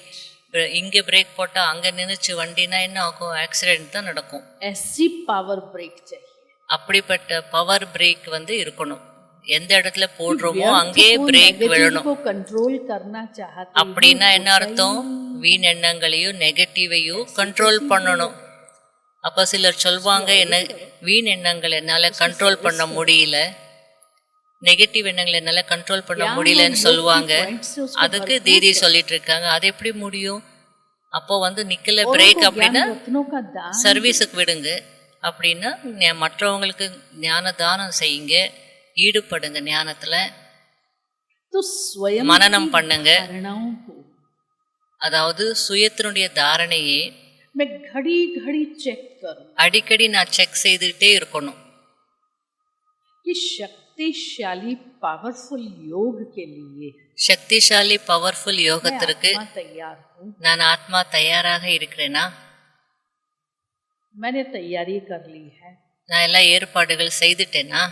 இங்க பிரேக் போட்டா அங்க நின்னுச்சு வண்டினா என்ன ஆகும்? ஆக்சிடென்ட் தான் நடக்கும். ऐसी पावर ब्रेक चाहिए। அப்படிப்பட்ட பவர் பிரேக் வந்து இருக்கணும். எந்த இடத்துல போடுறோமோ व्यर्थ அங்கே को, பிரேக் नेगेटिव விழணும். को कंट्रोल करना चाहते அப்படின்னா हैं, என்ன அர்த்தம்? வீண் எண்ணங்களையும் நெகட்டிவையும் கண்ட்ரோல் பண்ணணும். அப்ப சிலர் சொல்வாங்க, என்ன வீண் எண்ணங்கள் என்னால கண்ட்ரோல் பண்ண முடியல, நெகட்டிவ் எண்ணங்கள் என்னால கண்ட்ரோல் பண்ண முடியலன்னு சொல்லுவாங்க. அதுக்கு தீதி சொல்லிட்டு இருக்காங்க, அது எப்படி முடியும்? அப்போ வந்து நிக்கல பிரேக் அப்படின்னா रत्नों का दान சர்வீஸுக்கு விடுங்க. அப்படின்னா மற்றவங்களுக்கு ஞான தானம் செய்யுங்க, ஈடுபடுங்க ஞானத்துல, तो स्वयं மனனம் பண்ணுங்க. धारणाओं को அதாவது சுயத்தினுடைய தாரணையை मैं घड़ी घड़ी चेक करूं அடிக்கடி நான் செக் செய்துகிட்டே இருக்கணும். कि शक्तिशाली पावरफुल योग के लिए சக்திசாலி பவர்ஃபுல் मैं யோகத்திற்கு आत्मा तैयार हूं। நான் ஆத்மா தயாராக இருக்கிறேனா? मैंने तैयारी कर ली है। நான் எல்லாம் ஏற்பாடுகள் செய்துட்டேனா?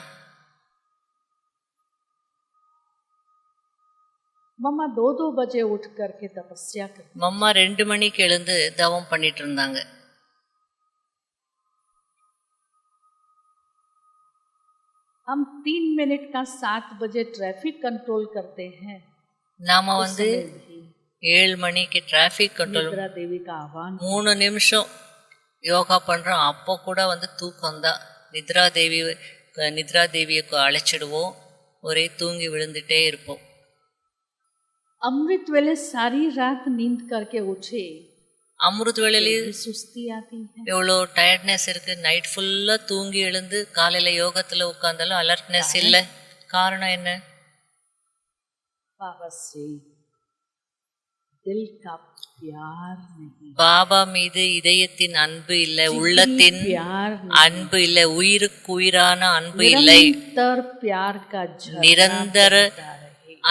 मम्मा 2-2 बजे उठ करके तपस्या कर, மம்மா 2 மணிக்கு எழுந்து தவம் பண்ணிட்டு இருந்தாங்க. हम 3 मिनट का 7 बजे ट्रैफिक कंट्रोल करते हैं। நாம उस வந்து समय भी 7 மணிக்கு டிராஃபிக் கண்ட்ரோல் निद्रा देवी का आह्वान 3 நிமிஷம் யோகா பண்றோம். அப்போ கூட வந்து தூக்கம் தான். நித்ரா தேவியை அழைச்சிடுவோம், ஒரே தூங்கி விழுந்துட்டே இருப்போம். अमृत वेले सारी रात नींद करके उठे, அமிர்த வேளையிலேயே भी सुस्ती आती है। எவ்வளோ டயர்ட்னஸ் இருக்கு. நைட் ஃபுல்லா தூங்கி எழுந்து காலையில யோகத்துல உட்கார்ந்தாலும் அலர்ட்னஸ் இல்லை. காரணம் என்ன? बाबा से दिल का प्यार नहीं, பாபா மீது இதயத்தின் அன்பு இல்லை, உள்ளத்தின் प्यार அன்பு இல்லை, உயிருக்கு உயிரான அன்பு இல்லை, निरंतर प्यार का झरना நிரந்தர बहता रहे।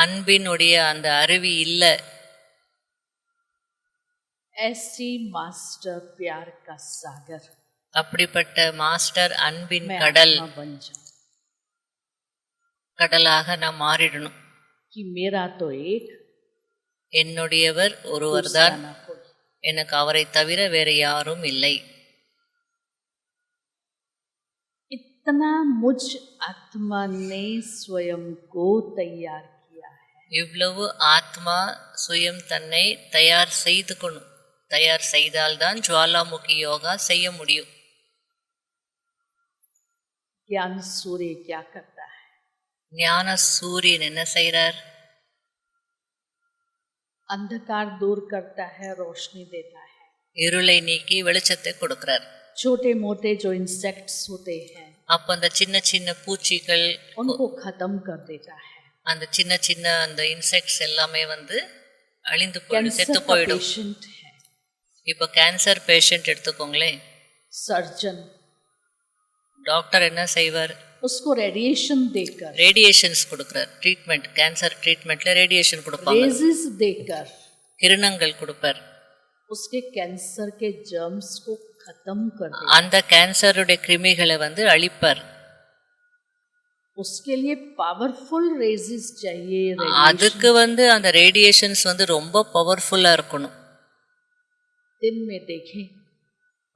அன்பினுடைய அந்த அருவி இல்லை. ऐसी मास्टर प्यार का सागर அப்படிப்பட்ட மாஸ்டர் அன்பின் मैं கடல் आत्मा बन जाऊं கடலாக நான் மாறிடணும். कि मेरा तो एक என்னுடையவர் दूसरा ஒருவர்தான், ना कोई। எனக்கு அவரை தவிர வேற யாரும் இல்லை. इतना मुझ आत्मा ने स्वयं को तैयार किया है। இவ்வளவு ஆத்மா சுயம் தன்னை தயார் செய்துக்கணும். தயார் செய்தால்தான் ஜுவாலாமுகி யோகா செய்ய முடியும். ज्ञान सूर्य क्या करता है? ஞான சூரியன் என்ன செய்றார்? अंधकार दूर करता है, रोशनी देता है। இருளை நீக்கி வெளிச்சத்தை கொடுக்கிறார். छोटे मोटे जो इंसेक्ट्स होते हैं அப்ப அந்த சின்ன சின்ன பூச்சிகள், उनको खत्म कर देता है। அந்த சின்ன சின்ன அந்த இன்செக்ட்ஸ் எல்லாமே வந்து அழிந்து போயிடும், कैंसर செத்து का போயிடும். पेशेंट है, இப்போ கேன்சர் பேஷண்ட் எடுத்துக்கோங்களேன், सर्जन டாக்டர் என்ன செய்வார்? उसको रेडिएशन देकर, ரேடியேஷன்ஸ் கொடுக்குறார். ட்ரீட்மெண்ட், கேன்சர் ட்ரீட்மெண்ட்ல ரேடியேஷன் கொடுப்பாங்க, रेजिस देकर கிரணங்கள் கொடுப்பார். उसके कैंसर के जर्म्स को खत्म कर देगा। அந்த கேன்சருடைய கிருமிகளை வந்து अழிப்பார். उसके लिए पावरफुल रेजिस चाहिए, அதுக்கு வந்து அந்த ரேடியேஷன்ஸ் வந்து ரொம்ப பவர்ஃபுல்லா இருக்கணும். दिन में देखें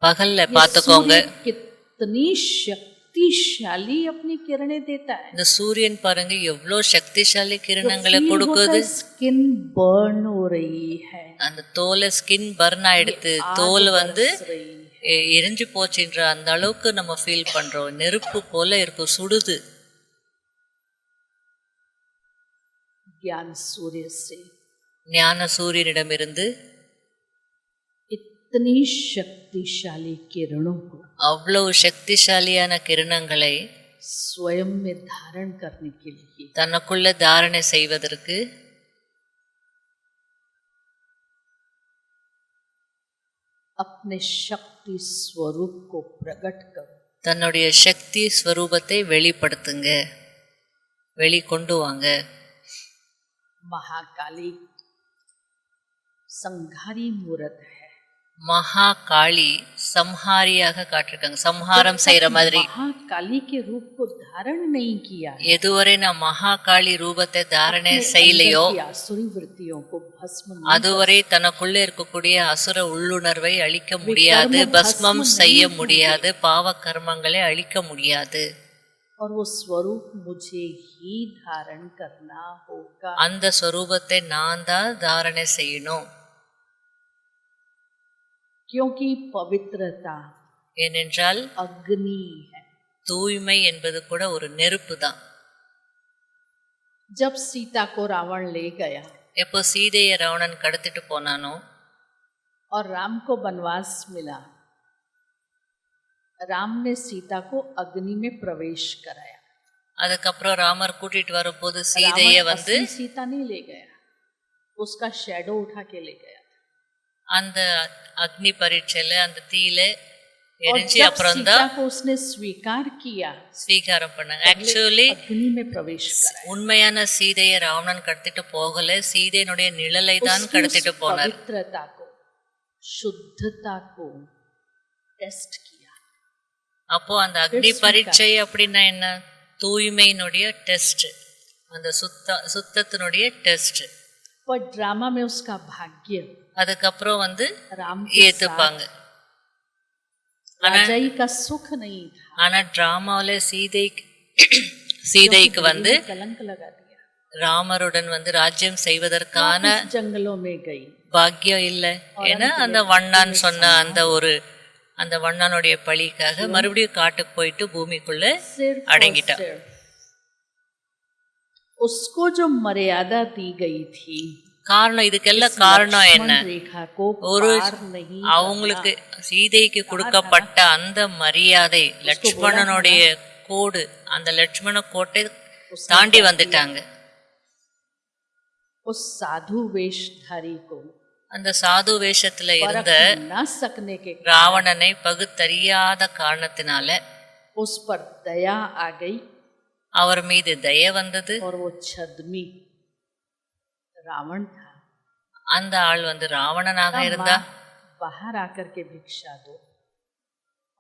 பகல்ல ये பாத்துக்கோங்க, सूर्य कितनी शक्तिशाली अपनी किरणें देता है। இந்த சூரியன் பாருங்க எவ்வளோ சக்திசாலி கிரணங்களை கொடுக்குது. स्किन बर्न हो रही है, அந்த தோலை ஸ்கின் பர்ன் ஆயிடுத்து, தோல் வந்து बरस रही है। எரிஞ்சு போச்சுன்ற அந்த அளவுக்கு நம்ம ஃபீல் பண்றோம். நெருப்பு போல இருக்கும், சுடுது. ज्ञान सूर्य से ஞான சூரியனிடமிருந்து इतनी शक्तिशाली किरणों को அவ்வளவு சக்திசாலியான கிரணங்களை स्वयं में धारण करने के लिए தனக்குள்ள தாரணை செய்வதற்கு अपने शक्ति स्वरूप को प्रकट करो। தன்னுடைய சக்தி ஸ்வரூபத்தை வெளிப்படுத்துங்க, வெளிக்கொண்டு வாங்க. महाकाली संघारी मूर्त है। மகா காளி சம்ஹாரியாக காட்டிருக்காங்க, சம்ஹாரம் செய்யற மாதிரி. महाकाली के रूप को धारण नहीं किया है, எதுவரை நான் மகா காளி ரூபத்தை தாரணை செய்யலையோ की आसुरी वृत्तियों को भस्म नहीं, அதுவரை தனக்குள்ள இருக்கக்கூடிய அசுர உள்ளுணர்வை அழிக்க முடியாது, பஸ்மம் செய்ய முடியாது, பாவ கர்மங்களை அழிக்க முடியாது. और वो स्वरूप मुझे ही धारण करना होगा। அந்த ஸ்வரூபத்தை நான் தான் தாரணை செய்யணும். क्योंकि पवित्रता ஏனென்றால் अग्नि है। தூய்மை என்பது கூட ஒரு நெருப்பு தான். जब सीता को रावण ले गया எப்போ சீதையை ராவணன் கடத்திட்டு போனானோ और राम को वनवास मिला, राम ने सीता को अग्नि में प्रवेश कराया। அதுக்கப்புறம் ராமர் கூட்டிட்டு வரும்போது சீதையை रावण வந்து असली सीता नहीं ले गया, उसका शैडो उठा के ले गया। அந்த அக்னி பரீட்சையில அந்த தீயில और எரிஞ்சு जब அப்புறம் सीता தான் को उसने स्वीकार किया, ஸ்வீகாரம் பண்ணாங்க. ஆக்சுவலி अग्नि में प्रवेश कराया। உண்மையான சீதையை ராவணன் கடத்திட்டு போகல, சீதையினுடைய நிழலை தான் उसकी கடத்திட்டு उस போனார். पवित्रता को, शुद्धता को टेस्ट किया। அப்போ அந்த அக்னி பரீட்சை அப்படின்னா என்ன? தூய்மையினுடைய டெஸ்ட், அந்த சுத்தத்தினுடைய டெஸ்ட். पर ड्रामा में उसका भाग्य அதுக்கப்புறம் வந்து राम के ஏத்துப்பாங்க. राजाई का सुख नहीं था, ஆனா டிராமாவில சீதைக்கு வந்து कलंक लगा दिया। ராமருடன் வந்து ராஜ்யம் செய்வதற்கான उस जंगलों में गई, பாக்கியம் இல்லை. ஏன்னா அந்த வண்ணான் சொன்ன அந்த வண்ணானுடைய பழிக்காக மறுபடியும் காட்டுக்கு போயிட்டு பூமிக்குள்ள सिर्फ और அடங்கிட்டா. सिर्फ उसको जो मर्यादा दी गई थी, காரணம், இதுக்கெல்லாம் காரணம் என்ன? लक्ष्मण रेखा को ஒரு पार नहीं அவங்களுக்கு சீதைக்கு கொடுக்கப்பட்ட அந்த மரியாதை, லட்சுமணனுடைய கோடு, அந்த லட்சுமண கோட்டை தாண்டி வந்துட்டாங்க. उस साधु वेशधारी को அந்த சாது வேஷத்துல இருந்த परख न सकने के कारण ராவணனை பகுத்தறியாத காரணத்தினால उस पर दया आ गई அவர் மீது தய வந்தது. और वो छद्मी रावण था। அந்த ஆள் வந்து ராவணனாக இருந்தா, बाहर आकर के भिक्षा दो,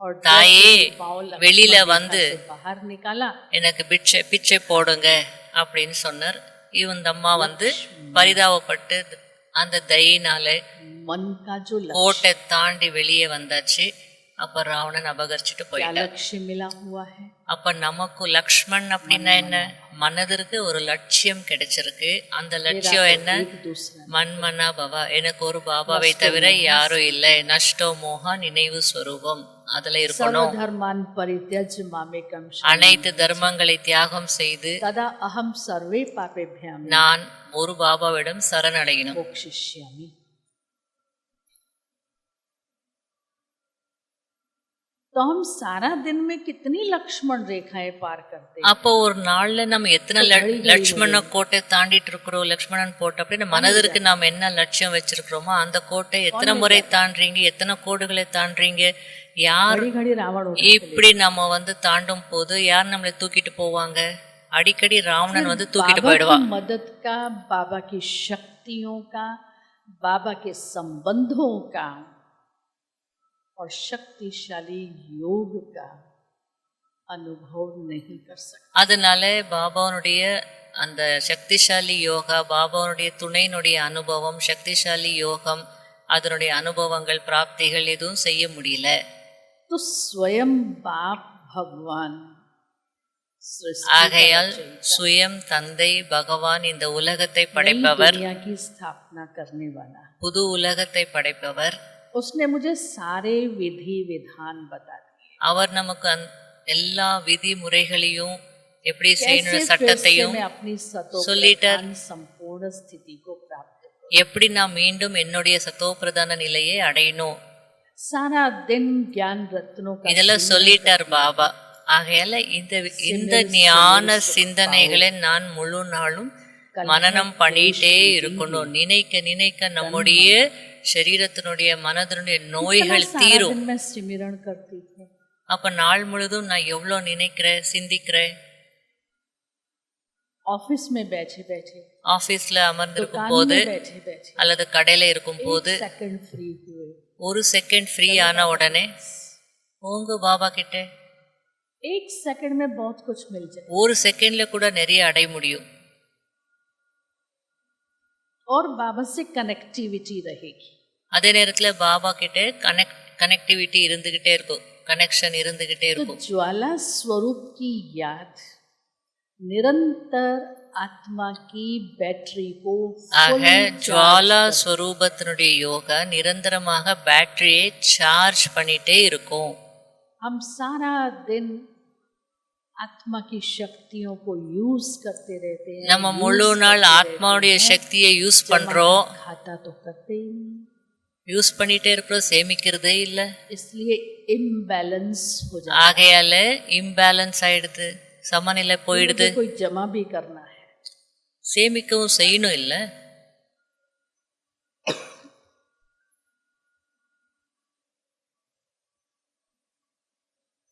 और தாயே पाँव लक्ष्मण வெளியில रेखा வந்து से बाहर निकाला। எனக்கு பிச்சை போடுங்க அப்படின்னு சொன்னார். இந்த அம்மா வந்து பரிதாபப்பட்டு அந்த தயினால मन का जो लक्ष्य, கோட்டை தாண்டி வெளியே வந்தாச்சு. அப்ப ராவணன் அபகரிச்சுட்டு क्या போயிட்டான். लक्ष्य मिला हुआ है? அப்ப நமக்கு லக்ஷ்மண் அப்படின்னா என்ன? மனதிற்கு ஒரு லட்சியம் கிடைச்சிருக்கு. அந்த லட்சியம் என்ன? एक दूसरा மன்மனா பவா, எனக்கு ஒரு பாபாவை தவிர யாரும் இல்லை. நஷ்டோ மோகா நினைவு ஸ்வரூபம், அதுல இருக்கணும். सर्वधर्मान परित्यज्य मामेकं அனைத்து தர்மங்களை தியாகம் செய்து तदा अहम सर्वे पापेभ्यां நான் ஒரு பாபாவிடம் சரணடையணும். मोक्षयिष्यामि। तो हम सारा दिन में कितनी लक्ष्मण रेखाएं पार करते हैं। அப்போ ஒரு நாள்ல நம்ம எத்தனை லட்சுமண கோட்டை தாண்டிட்டு இருக்கிறோம், லக்ஷ்மணன் கோட்டை அப்படின்னு மனதிற்கு நாம் என்ன லட்சியம் வச்சிருக்கிறோமோ அந்த கோட்டை எத்தனை முறை தாண்டுறீங்க, எத்தனை கோடுகளை தாண்டுறீங்க, யார் घड़ी घड़ी रावण उठा இப்படி நம்ம வந்து தாண்டும் போது யார் நம்மளை தூக்கிட்டு போவாங்க? அடிக்கடி ராவணன் வந்து தூக்கிட்டு बाबा போயிடுவான். की मदद का, बाबा की शक्तियों का, बाबा के संबंधों का और शक्तिशाली योग का अनुभव नहीं कर सकते। அதனால பாபாவுடைய அந்த சக்திசாலி யோகா, பாபாவுடைய துணையினுடைய அனுபவம், சக்திசாலி யோகம், அதனுடைய அனுபவங்கள் பிராப்திகள் எதுவும் செய்ய முடியல. तो स्वयं बाप भगवान सृष्टि ஆகையால் சுயம் தந்தை பகவான் இந்த உலகத்தை படைப்பவர், दुनिया की स्थापना करने वाला, புது உலகத்தை படைப்பவர். उसने मुझे सारे विधि विधान बता दिए। அவர் நமக்கு எல்லா விதிமுறைகளையும் எப்படி செய்யணும் कैसे फिर से சட்டத்தையும் मैं अपनी सतो சொல்லிட்டார். प्रधान संपूर्ण स्थिति को प्राप्त करूं। எப்படி நான் மீண்டும் என்னுடைய சத்தோபிரதான நிலையை அடையணும், सारा दिन ज्ञान रत्नों का இதெல்லாம் சொல்லிட்டார் பாபா. ஆகையால இந்த ஞான சிந்தனைகளை நான் முழு நாளும் மனனம் பண்ணிட்டே இருக்கணும். நினைக்க நினைக்க நம்முடைய சரீரத்தினுடைய மனதனுடைய நோய்கள் सारा தீரும். दिन मैं सिमरण करती थी। அப்ப நாள் முழுதும் நான் எவ்வளவு நினைக்கிறேன், சிந்திக்கிறேன். ऑफिस में बैठे बैठे, ஆபீஸ்ல அமர்ந்திருக்கும் दुकान போது में बैठे बैठे அல்லது கடையில இருக்கும் போது सेकंड फ्री हुए। ஒரு செகண்ட் ஃப்ரீ ஆன உடனே போங்க பாபா கிட்ட. एक सेकंड में बहुत कुछ मिल जाए ஒரு செகண்ட்ல கூட நிறைய அடைய முடியும். और बाबा से कनेक्टिविटी रहेगी। அதே நேரத்துல பாபா கிட்ட கனெக்டிவிட்டி இருந்துகிட்டே இருக்கும், கனெக்ஷன் இருந்துகிட்டே तो இருக்கும். ज्वाला स्वरूप की याद निरंतर आत्मा की बैटरी को ஆக ஜுவாலா ஸ்வரூபத்தினுடைய யோகா நிரந்தரமாக பேட்டரியை சார்ஜ் பண்ணிட்டே இருக்கும். हम सारा दिन आत्मा की शक्तियों को यूज करते रहते हैं। நம்ம முழு நாள் ஆத்மாவுடைய சக்தியை யூஸ் பண்றோம், खाता तो करते ही नहीं, யூஸ் பண்ணிட்டே இருக்கிறோம், சேமிக்கிறதே இல்ல. इसलिए इम्बैलेंस हो जाता ஆகையால இம்பேலன்ஸ் ஆயிடுது, சமநிலை है। போயிடுது. मुझे कोई जमा भी करना है, சேமிக்கவும் செய்யணும் இல்ல.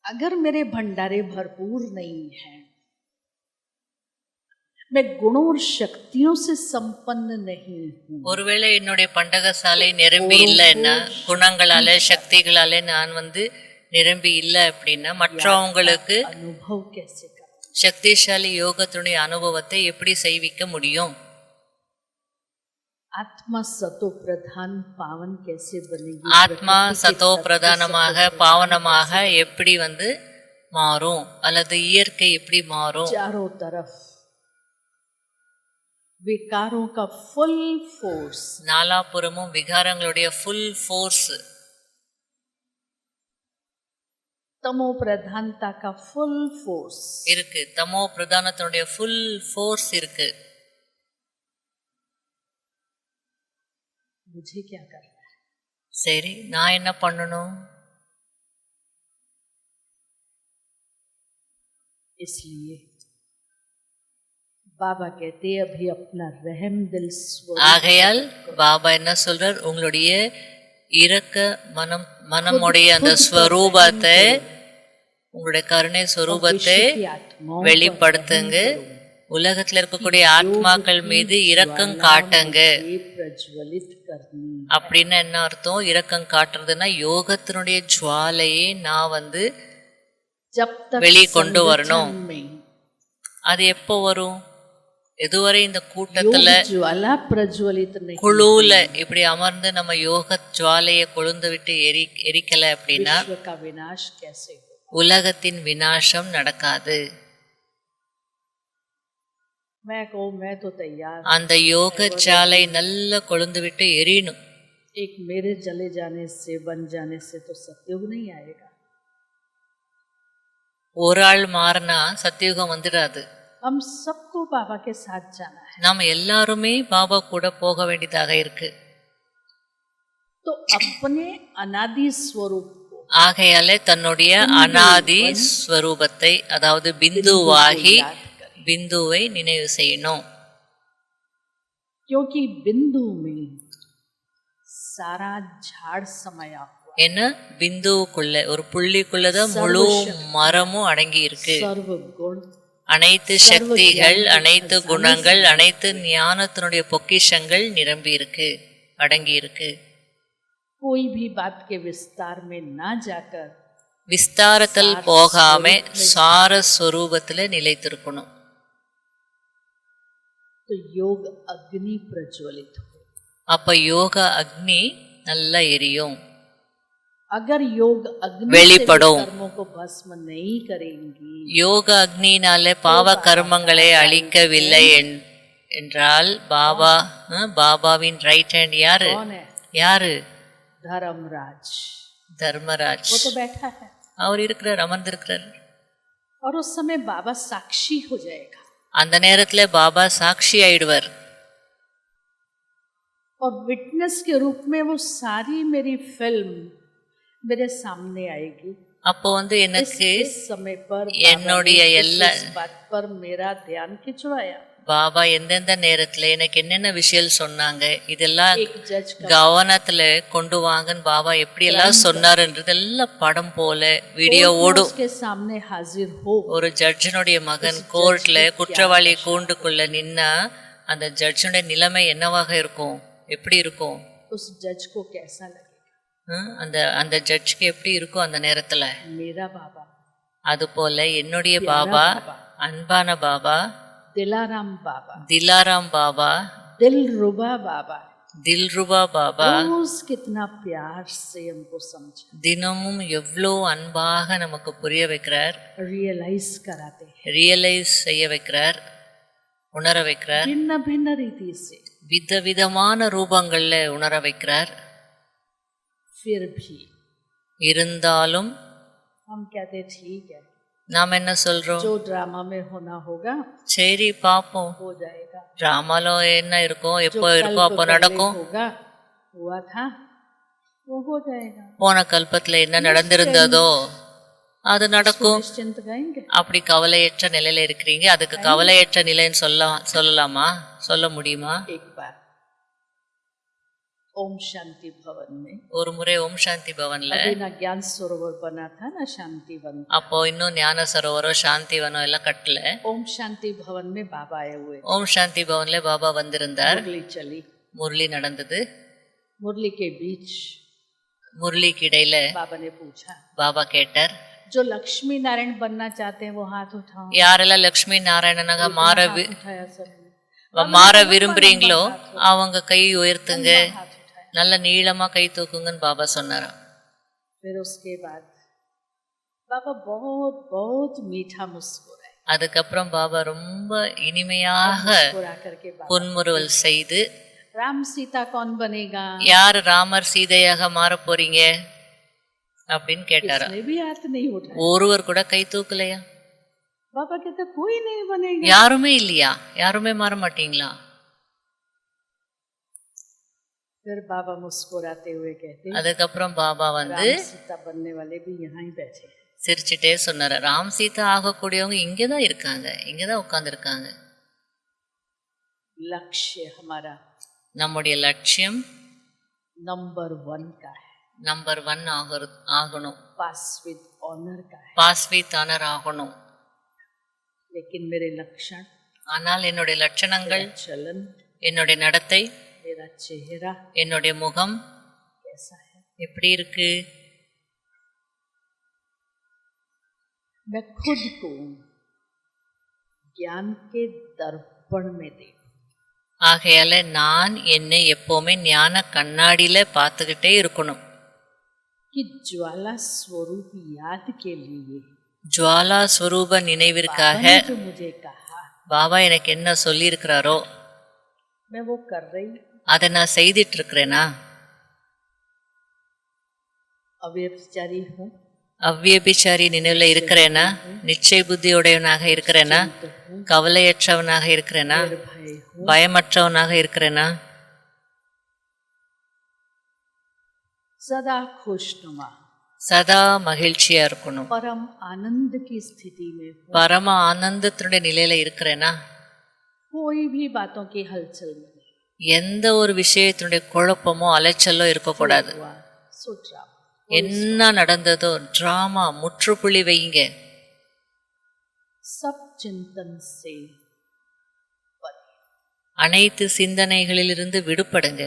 अगर मेरे भंडारे भरपूर नहीं हैं, मैं गुणों और शक्तियों से संपन्न नहीं हूँ, ஒருவேளை என்னுடைய பண்டகசாலை நிரம்பி இல்லைன்னா, குணங்களால சக்திகளால நான் வந்து நிரம்பி இல்லை அப்படின்னா மற்றவங்களுக்கு अनुभव कैसे करूं? சக்திசாலி யோகத்தினுடைய அனுபவத்தை எப்படி செய்விக்க முடியும்? आत्मा सतो प्रधान पावन कैसे बनेगी? ஆத்மா சதோ பிரதானமாக பாவனமாக எப்படி வந்து மாறும், அல்லது இயற்கை எப்படி மாறும்? चारों तरफ विकारों का फुल फोर्स, நாலாபுறமும் விகாரங்களுடைய ஃபுல் ஃபோர்ஸ், तमो प्रधानता का फुल फोर्स இருக்கு. தமோ பிரதானத்தினுடைய ஃபுல் ஃபோர்ஸ் இருக்கு. मुझे क्या करना है? சரி, நான் என்ன பண்ணணும்? इसलिए बाबा कहते हैं अभी अपना रहम दिल स्वरूप ஆகையால் பாபா என்ன சொல்றார், உங்களுடைய இரக்க மனமுடைய அந்த ஸ்வரூபத்தை, உங்களுடைய கருணை ஸ்வரூபத்தை की आत्माओं வெளிப்படுத்துங்க. உலகத்துல இருக்கக்கூடிய ஆத்மாக்கள் மீது இரக்கம் காட்டுங்க. ये प्रज्वलित करनी। அப்படின்னு என்ன அர்த்தம்? இரக்கம் காட்டுறதுன்னா யோகத்தினுடைய ஜுவாலையை நான் வந்து जब तक வெளியே கொண்டு வரணும். संगठन में அது எப்போ வரும்? எதுவரை இந்த கூட்டத்துல योग ज्वाला प्रज्वलित नहीं, குழுல இப்படி அமர்ந்து நம்ம யோக ஜுவாலையை கொழுந்து விட்டு எரிக்கல அப்படின்னா विश्व का विनाश कैसे हो? உலகத்தின் விநாசம் நடக்காது. मैं कहूँ मैं तो तैयार, அந்த யோக ஜாலை நல்ல கொழுந்து விட்டு எரியணும். एक मेरे जले जाने से बन जाने से तो सत्युग नहीं आएगा। ஒரு ஆள் மாறினா சத்தியுகம் வந்துடாது. हम सबको बाबा के साथ जाना है। நாம எல்லாருமே பாபா கூட போக வேண்டியதாக இருக்கு. तो अपने अनादि स्वरूप को ஆகையாலே தன்னுடைய அனாதி ஸ்வரூபத்தை அதாவது பிந்துவாகி याद करें, பிந்துவை நினைவு செய்யணும். क्योंकि बिंदु में सारा झाड़ समाया हुआ, ஏன்னா பிந்துவுக்குள்ள ஒரு புள்ளிக்குள்ளதான் முழு மரமும் அடங்கி இருக்கு. सर्व गुण, அனைத்து சக்திகள், அனைத்து குணங்கள், அனைத்து ஞானத்தினுடைய பொக்கிஷங்கள் நிரம்பி இருக்கு, அடங்கி இருக்கு. कोई भी बात के विस्तार में ना जाकर விஸ்தாரத்தில் போகாம சார ஸ்வரூபத்துல நிலைத்திருக்கணும். तो योग अग्नि प्रज्वलित हो। அப்ப யோக அக்னி நல்லா எரியும், अगर योग अग्नि से வெளிப்படும். कर्मों को भस्म नहीं करेंगी, யோக அக்னினாலே பாவ கர்மங்களை அழிக்கவில்லை என்றால் பாபாவின் ரைட் ஹேண்ட் யாரு? कौन है? யாரு? धर्मराज, தர்மராஜ். वो तो बैठा है அவர் இருக்கிறார், அமர்ந்திருக்கிறார். और उस समय बाबा साक्षी हो जाएगा அந்த நேரத்துல பாபா சாட்சி ஆயிடுவார். और विटनेस के रूप में वो सारी मेरी फिल्म मेरे सामने आएगी। அப்போ எனக்கு इस समय पर என்னுடைய எல்லா इस बात पर मेरा ध्यान खिंचवाया। பாபா எந்தெந்த நேரத்துல எனக்கு என்னென்ன விஷயம் சொன்னாங்க இதெல்லாம் एक जज का கவனத்துல கொண்டு வாங்கன்னு பாபா எப்படி எல்லாம் சொன்னாருன்றதெல்லாம் படம் போல வீடியோ ஓடும். उसके सामने हाजिर हो, ஒரு ஜட்ஜினுடைய மகன் கோர்ட்ல குற்றவாளி கூண்டுக்குள்ள நின்னா அந்த ஜட்ஜினுடைய நிலைமை என்னவாக இருக்கும், எப்படி இருக்கும்? उस जज को कैसा लगेगा? அந்த ஜட்ஜுக்கு எப்படி இருக்கும் அந்த நேரத்துல? मेरा बाबा, அது போல என்னுடைய பாபா, அன்பான பாபா, दिलाराम बाबा, திலாராம் பாபா, दिलरुबा बाबा, தில்ருபா பாபா रोज कितना प्यार से हमको समझा, தினமும் எவ்வளோ அன்பாக நமக்கு புரிய வைக்கிறார், रियलाइज कराते हैं ரியலைஸ் செய்ய வைக்கிறார், உணர வைக்கிறார், भिन्न भिन्न रीति से। விதவிதமான ரூபங்கள்ல உணர வைக்கிறார். फिर भी இருந்தாலும் हम कहते ठीक है, நாம் என்ன சொல்றோம்? जो ड्रामा में होना होगा சரி பாப்போம், हो जाएगा, டிராமால என்ன இருக்கும், जो எப்போ कल இருக்கோ அப்போ पहले நடக்கும். होगा हुआ था वो हो जाएगा, போன கல்பத்துல என்ன நடந்திருந்ததோ அது நடக்கும். निश्चिंत गाएंगे। அப்படி கவலையற்ற நிலையில இருக்கிறீங்க, அதுக்கு கவலையற்ற நிலைன்னு சொல்லலாமா, சொல்ல முடியுமா? एक बार ओम शांति भवन में, ஒரு முறை ஓம் சாந்தி பவன்ல, अभी ना ज्ञान सरोवर बना था ना शांति वन, அப்போ இன்னும் ஞான சரோவரம் சாந்தி வனம் எல்லாம் கட்டல. ओम शांति भवन में बाबा आए हुए, ஓம் சாந்தி பவன்ல பாபா வந்திருந்தார். मुरली चली, முரளி நடந்தது. मुरली के बीच முரளிக்கு இடையில बाबा ने पूछा, பாபா கேட்டார், जो लक्ष्मी नारायण बनना चाहते हैं वो हाथ उठाओ। யாரெல்லாம் லக்ஷ்மி நாராயணனாக उठाया सबने, மாற விரும்புறீங்களோ அவங்க கை உயர்த்துங்க, हाथ उठाया। நல்ல நீளமா கை தூக்குங்கன்னு பாபா சொன்னாராம். फिर उसके बाद बाबा बहुत बहुत मीठा मुस्कुराए, அதுக்கப்புறம் பாபா ரொம்ப இனிமையாக मुस्कुरा करके बाबा, புன்முறுவல் செய்து, राम सीता कौन बनेगा? யார் ராமர் சீதையாக மாற போறீங்க அப்படின்னு கேட்டாரா. किसने भी हाथ नहीं उठाया। ஒருவர் கூட கை தூக்கலையா? बाबा कहते कोई नहीं बनेगा। யாருமே இல்லையா? யாருமே மாற மாட்டீங்களா? फिर बाबा मुस्कुराते हुए कहते, அதுக்கப்புறம் பாபா राम सीता बनने वाले भी यहाँ ही बैठे हैं। சிரிச்சுட்டே சொன்னாரு, ராம் சீதா ஆகக்கூடியவங்க இங்கதான் இருக்காங்க, இங்கதான் உட்கார்ந்து இருக்காங்க. लक्ष्य हमारा நம்முடைய லட்சியம் नंबर 1 का है, நம்பர் 1 ஆகணும், पास विद ऑनर का है। பாஸ்வி தானர் ஆகணும். लेकिन मेरे लक्षण, ஆனால் என்னுடைய லட்சணங்கள், मेरा चलन, என்னுடைய நடத்தை, मेरा चेहरा என்னுடைய முகம் कैसा है? எப்படி இருக்கு? मैं खुद को ज्ञान के दर्पण में देखूं, ஆகையால நான் என்னை எப்பவுமே ஞான கண்ணாடியில பார்த்துக்கிட்டே இருக்கணும். कि ज्वाला स्वरूप याद के लिए ஜுவாலா ஸ்வரூப நினைவிற்காக बाबा ने जो मुझे कहा பாபா எனக்கு என்ன சொல்லி இருக்கிறாரோ मैं वो कर रही, அதை நான் செய்துட்டு இருக்கிறேனா? अव्यभिचारी हूँ, அவ்வியபிச்சாரி நினைவுல இருக்கிறேனா? நிச்சய புத்தியுடையவனாக இருக்கிறேனா? கவலையற்றவனாக இருக்கிறேனா? निर्भय हूँ, பயமற்றவனாக இருக்கிறேனா? सदा खुशनुमा, சதா மகிழ்ச்சியா இருக்கணும். परम आनंद की स्थिति में हूँ, பரம ஆனந்தத்தினுடைய நிலையில இருக்கிறேன்னா कोई भी बातों की हलचल में नहीं எந்த ஒரு விஷயத்தினுடைய குழப்பமோ அலைச்சலோ இருக்கக்கூடாது. हुआ, सो ड्रामा என்ன நடந்ததோ டிராமா முற்றுப்புள்ளி வைங்க. सब चिंतन से परे। அனைத்து சிந்தனைகளிலிருந்து விடுபடுங்க.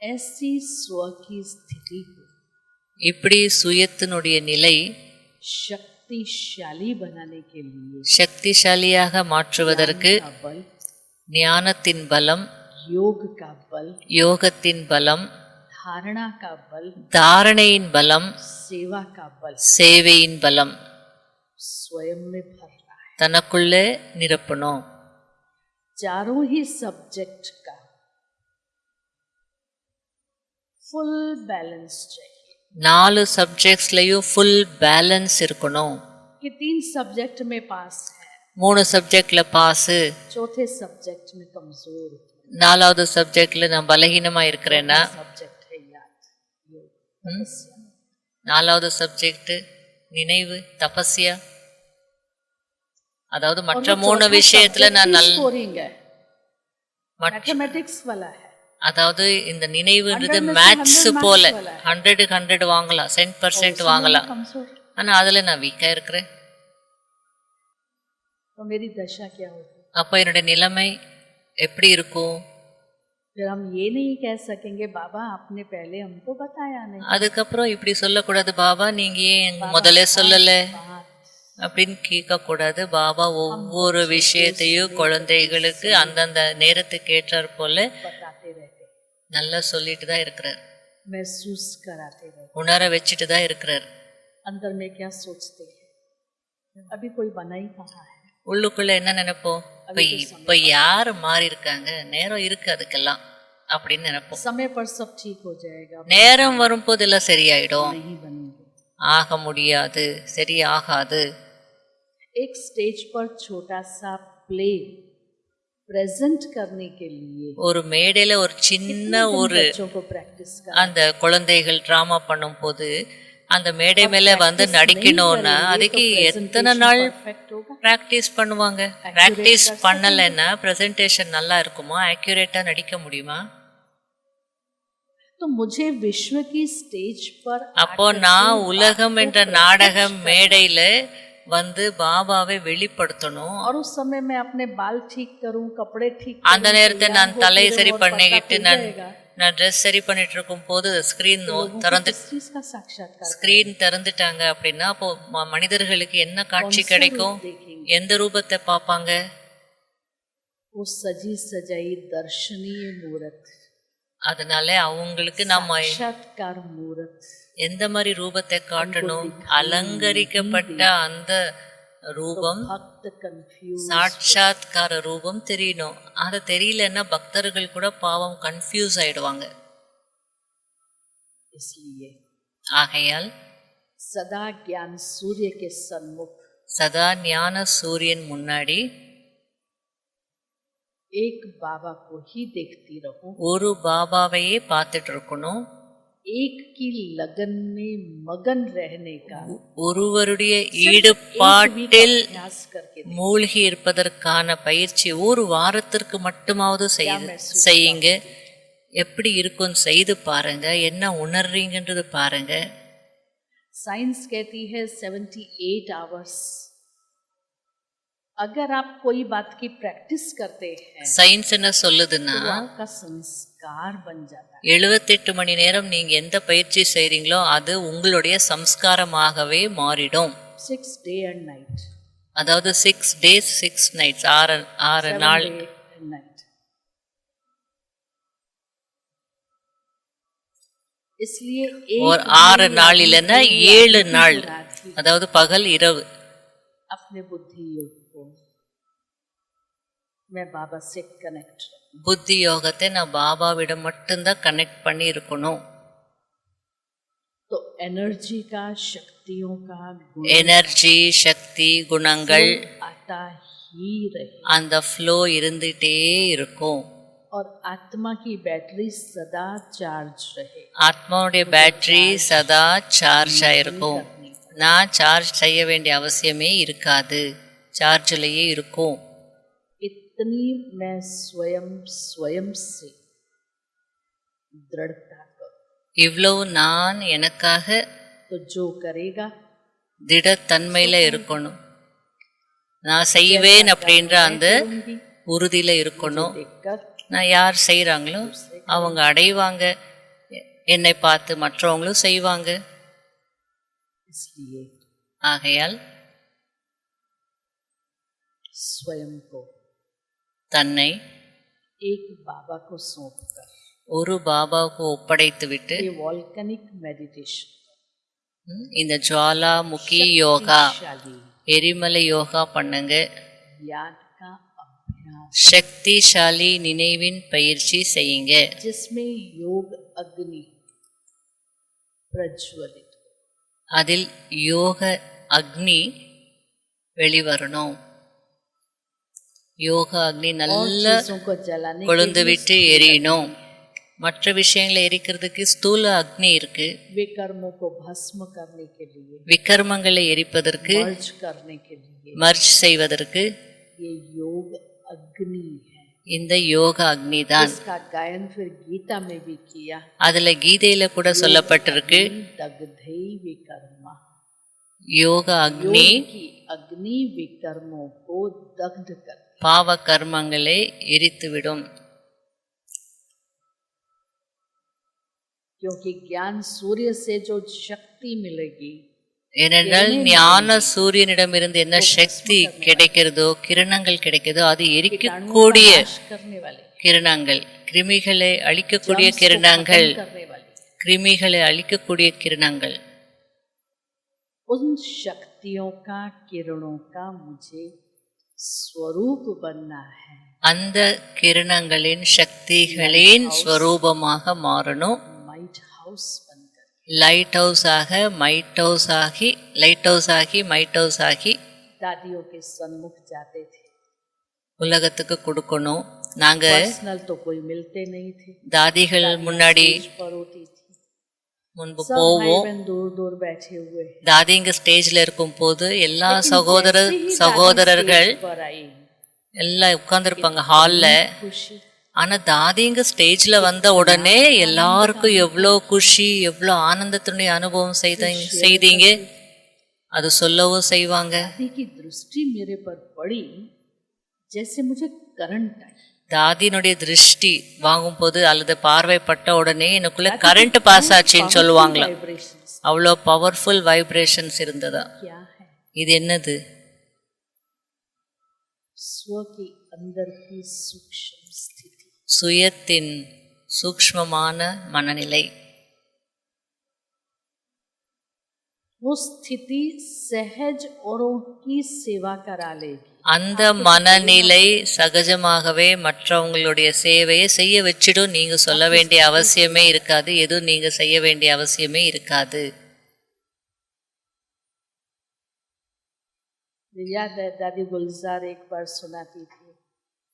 ऐसी स्व की स्थिति को இப்படி சுயத்தினுடைய நிலை शक्तिशाली बनाने के लिए சக்திசாலியாக மாற்றுவதற்கு का बल, ஞானத்தின் பலம், योग का बल, யோகத்தின் பலம், धारणा का बल, தாரணையின் பலம், सेवा का बल சேவையின் பலம் स्वयं में भर रहा है। தனக்குள்ளே நிரப்பணும். चारों ही सब्जेक्ट का फुल बैलेंस चाहिए। 4 சப்ஜெக்ட்ஸ்லயும் ஃபுல் பேலன்ஸ் இருக்கணும். कि 3 सब्जेक्ट में पास है, 3 சப்ஜெக்ட்ல பாஸு, चौथे सब्जेक्ट में कमजोर, 4வது சப்ஜெக்ட்ல நான் பலகீனமா இருக்கிறேன்னா, सब्जेक्ट है याद, योग, ம்? तपस्या। 4வது சப்ஜெக்ட் நினைவு, தபஸ்யா. அதாவது और மற்ற वो 3 चौथा விஷயத்துல subject நான் ही நல்ல scoring है, மற்ற- मैथमेटिक्स वाला है। அதாவது இந்த நினைவுன்றது 100 में से மேத்ஸ் 100 போல marks वाला है। 100 வாங்கலாம், 100% उसमें வாங்கலாம். मैं कमजोर, ஆனா அதுல நான் வீக்கா இருக்கிறேன். तो मेरी दशा क्या होगी? அப்ப என்னுடைய நிலைமை எப்படி இருக்கும்? फिर हम ये नहीं कह सकेंगे बाबा आपने पहले हमको बताया नहीं। அதுக்கப்புறம் இப்படி சொல்லக்கூடாது, பாபா நீங்க ஏன் முதல்ல சொல்லல बात அப்படின்னு கேட்க கூடாது. பாபா ஒவ்வொரு விஷயத்தையும் குழந்தைகளுக்கு அந்தந்த நேரத்துக்கு ஏற்றாற் போல बताते रहते, நல்லா சொல்லிட்டு தான் இருக்கிறார், महसूस कराते रहते, உணர வச்சுட்டு தான் இருக்கிறார். अंदर में क्या सोचते हैं, अभी कोई बना ही कहाँ है। உள்ளுக்குள்ள என்ன நினைப்போம், இப்ப யாரு மாறி இருக்காங்க, நேரம் இருக்கு அதுக்கெல்லாம் அப்படின்னு நினைப்போம். समय पर सब ठीक हो जाएगा, நேரம் வரும்போது எல்லாம் சரியாயிடும். नहीं बनेंगे। ஆக முடியாது, சரி ஆகாது. एक स्टेज पर छोटा सा प्ले प्रेजेंट करने के लिए ஒரு மேடையில ஒரு சின்ன ஒரு बच्चों को प्रैक्टिस कर, அந்த குழந்தைகள் டிராமா பண்ணும் போது அந்த மேடை மேல வந்து நடிக்கணும்னா அதுக்கு எத்தனை நாள் परफेक्ट होगा। பிராக்டிஸ் பண்ணுவாங்க? பிராக்டிஸ் பண்ணலைன்னா பிரசன்டேஷன் நல்லா இருக்குமா, ஆக்யூரேட்டா நடிக்க முடியுமா? तो मुझे विश्व की स्टेज पर அப்போ நான் உலகம் என்ற நாடக மேடையில வந்து பாபாவை வெளிப்படுத்தணும். और उस समय मैं अपने बाल ठीक करूं, कपड़े ठीक அந்த करूं, நேரத்தை तैयार நான் होके தலை रहूं சரி और பண்ணிக்கிட்டு पर्दा खुल जाएगा। நான் ட்ரெஸ் சரி பண்ணிட்டு இருக்கும் போது ஸ்கிரீன் लोगों को திறந்து किस चीज का साक्षात्कार ஸ்கிரீன் திறந்துட்டாங்க அப்படின்னா அப்போ மனிதர்களுக்கு என்ன காட்சி कौन सा கிடைக்கும்? रूप देखेंगे? எந்த ரூபத்தை பார்ப்பாங்க? वो सजी सजाई दर्शनीय मूर्त, அதனால அவங்களுக்கு நம்ம साक्षात्कार मूर्त, எந்த மாதிரி ரூபத்தை காட்டணும்? அலங்கரிக்கப்பட்ட அந்த ரூபம், भक्त कंफ्यूज, சாட்சாத்கார ரூபம் தெரியணும். அது தெரியலன்னா பக்தர்கள் கூட பாவம் கன்ஃபியூஸ் ஆயிடுவாங்க. इसलिए ஆகையால் सदा ज्ञान सूर्य के सन्मुख சதா ஞான சூரியன் முன்னாடி एक बाबा को ही देखती रहूं, ஒரு பாபாவையே பார்த்துட்டு இருக்கணும். एक की लगन में मगन रहने का ஒருவருடைய सिर्फ एक week ஈடுபாட்டில் अभ्यास करके மூழ்கி இருப்பதற்கான பயிற்சி ஒரு வாரத்திற்கு மட்டுமாவது செய்யுங்க. எப்படி இருக்குன்னு செய்து பாருங்க, என்ன உணர்றீங்கன்றது பாருங்க. साइंस कहती है 78 आवर्स। अगर आप कोई बात की प्रैक्टिस करते हैं சயின்ஸ் என்ன சொல்லுதுன்னா तो आपका संस्कार बन जाता है। 78 மணி நேரம் நீங்க எந்த பயிற்சி செய்றீங்களோ அது உங்களுடைய சம்ஸ்காரமாகவே மாறிடும். 6 day and night, அதாவது 6 days 6 nights, 6 7 நாள். day and night। इसलिए ஒரு एक 6 நாள் இல்லைன்னா 7 நாள், रात அதாவது பகல் இரவு. अपने बुद्धि योग को मैं बाबा से कनेक्ट, புத்தி யோகத்தை நான் பாபாவிடம் மட்டும்தான் கனெக்ட் பண்ணி இருக்கணும். तो एनर्जी का, शक्तियों का गुण எனர்ஜி, சக்தி, குணங்கள் आता ही रहे। அந்த ஃப்ளோ இருந்துட்டே இருக்கும். और आत्मा की बैटरी सदा चार्ज रहे। ஆத்மாவுடைய பேட்டரி சதா சார்ஜ் ஆயிருக்கும். நான் சார்ஜ் செய்ய வேண்டிய அவசியமே இருக்காது, சார்ஜ்லயே இருக்கும். इतनी मैं स्वयं से दृढ़ता करूं இவ்வளவு நான் எனக்காக तो जो करेगा திடத்தன்மையில இருக்கணும். நான் செய்வேன் அப்படின்ற அந்த உறுதியில இருக்கணும். देखकर நான் யார் செய்கிறாங்களோ அவங்க அடைவாங்க, என்னை பார்த்து மற்றவங்களும் செய்வாங்க. इसलिए ஆகையால் स्वयं को தன்னை एक बाबा को सौंपकर ஒரு பாபாவுக்கு ஒப்படைத்து விட்டு ये वॉल्केनिक मेडिटेशन இந்த ஜுவாலாமுகி யோகா, शक्तिशाली எரிமலை யோகா பண்ணுங்க. याद का अभ्यास சக்திசாலி நினைவின் பயிற்சி செய்யுங்க. जिसमें योग अग्नि प्रज्वलित அதில் யோக அக்னி வெளிவரணும். யோக அக்னி और நல்ல चीजों को जलाने के கொழுந்து लिए விட்டு எரியணும். மற்ற விஷயங்களை எரிக்கிறதுக்கு ஸ்தூல அக்னி இருக்கு. विकर्मों को भस्म करने के लिए, விக்கர்மங்களை எரிப்பதற்கு, मर्ज करने के लिए மர்ஜ் செய்வதற்கு ये योग अग्नि है। இந்த யோக அக்னி தான். इसका गायन फिर गीता में भी किया। அதுல கீதையில கூட சொல்லப்பட்டிருக்கு, दग्धे विकर्मा, யோக அக்னி योग की अग्नि विकर्मों को दग्ध कर, பாவ கர்மங்களை எரித்துவிடும். क्योंकि ज्ञान सूर्य से जो शक्ति मिलेगी ஏனென்றால் ஞான சூரியனிடமிருந்து என்ன சக்தி கிடைக்கிறதோ, கிரணங்கள் கிடைக்கிறதோ, அது எரிக்கக்கூடிய नाश करने वाले, கிரணங்கள், கிருமிகளை அழிக்கக்கூடிய கிரணங்கள், करने वाले கிருமிகளை அழிக்கக்கூடிய கிரணங்கள். उन शक्तियों का, किरणों का मुझे स्वरूप बनना है। அந்த கிரணங்களின் சக்திகளின் ஸ்வரூபமாக மாறணும். माइट हाउस बनकर லைட் ஹவுஸ் ஆக மைட் ஹவுஸ் ஆகி, லைட் ஹவுஸ் ஆகி மைட் ஹவுஸ் ஆகி दादियों के सन्मुख जाते थे। உலகத்துக்கு கொடுக்கணும். நாங்க पर्सनल तो कोई मिलते नहीं थे, தாதிகள் முன்னாடி स्टेज पर होती थी, முன்பு सब भाई போவோம். बहन दूर दूर बैठे हुए हैं। தாதிங்க ஸ்டேஜ்ல இருக்கும் போது எல்லா लेकिन जैसे ही दादी சகோதரர்கள் स्टेज पर आई, எல்லாம் உட்கார்ந்துருப்பாங்க ஹால்ல. खुशी, ஆனா தாதிங்க ஸ்டேஜ்ல வந்த உடனே எல்லாருக்கும் எவ்வளோ குஷி, எவ்வளோ ஆனந்தத்துடைய அனுபவம் செய்தீங்க அது சொல்லவும் செய்வாங்க. दादी की दृष्टि मेरे पर पड़ी जैसे मुझे करंट आई। தாதியினுடைய திருஷ்டி வாங்கும் போது அல்லது பார்வைப்பட்ட உடனே எனக்குள்ள கரண்ட் பாஸ் ஆச்சுன்னு சொல்லுவாங்களாம். वाइब्रेशंस அவ்வளோ பவர்ஃபுல் வைப்ரேஷன்ஸ் இருந்ததா. क्या है? இது என்னது? स्व के अंदर की सूक्ष्म स्थिति, சுயத்தின் சூக்ஷ்மமான மனநிலை. वो स्थिति सहज औरों की सेवा करा लेगी। அந்த மனநிலை சகஜமாகவே மற்றவங்களுடைய சேவையை செய்ய வச்சிடும். நீங்க சொல்ல வேண்டிய அவசியமே இருக்காது, எதுவும் நீங்க செய்ய வேண்டிய அவசியமே இருக்காது. याद है दादी गुलजार एक बार सुनाती थी,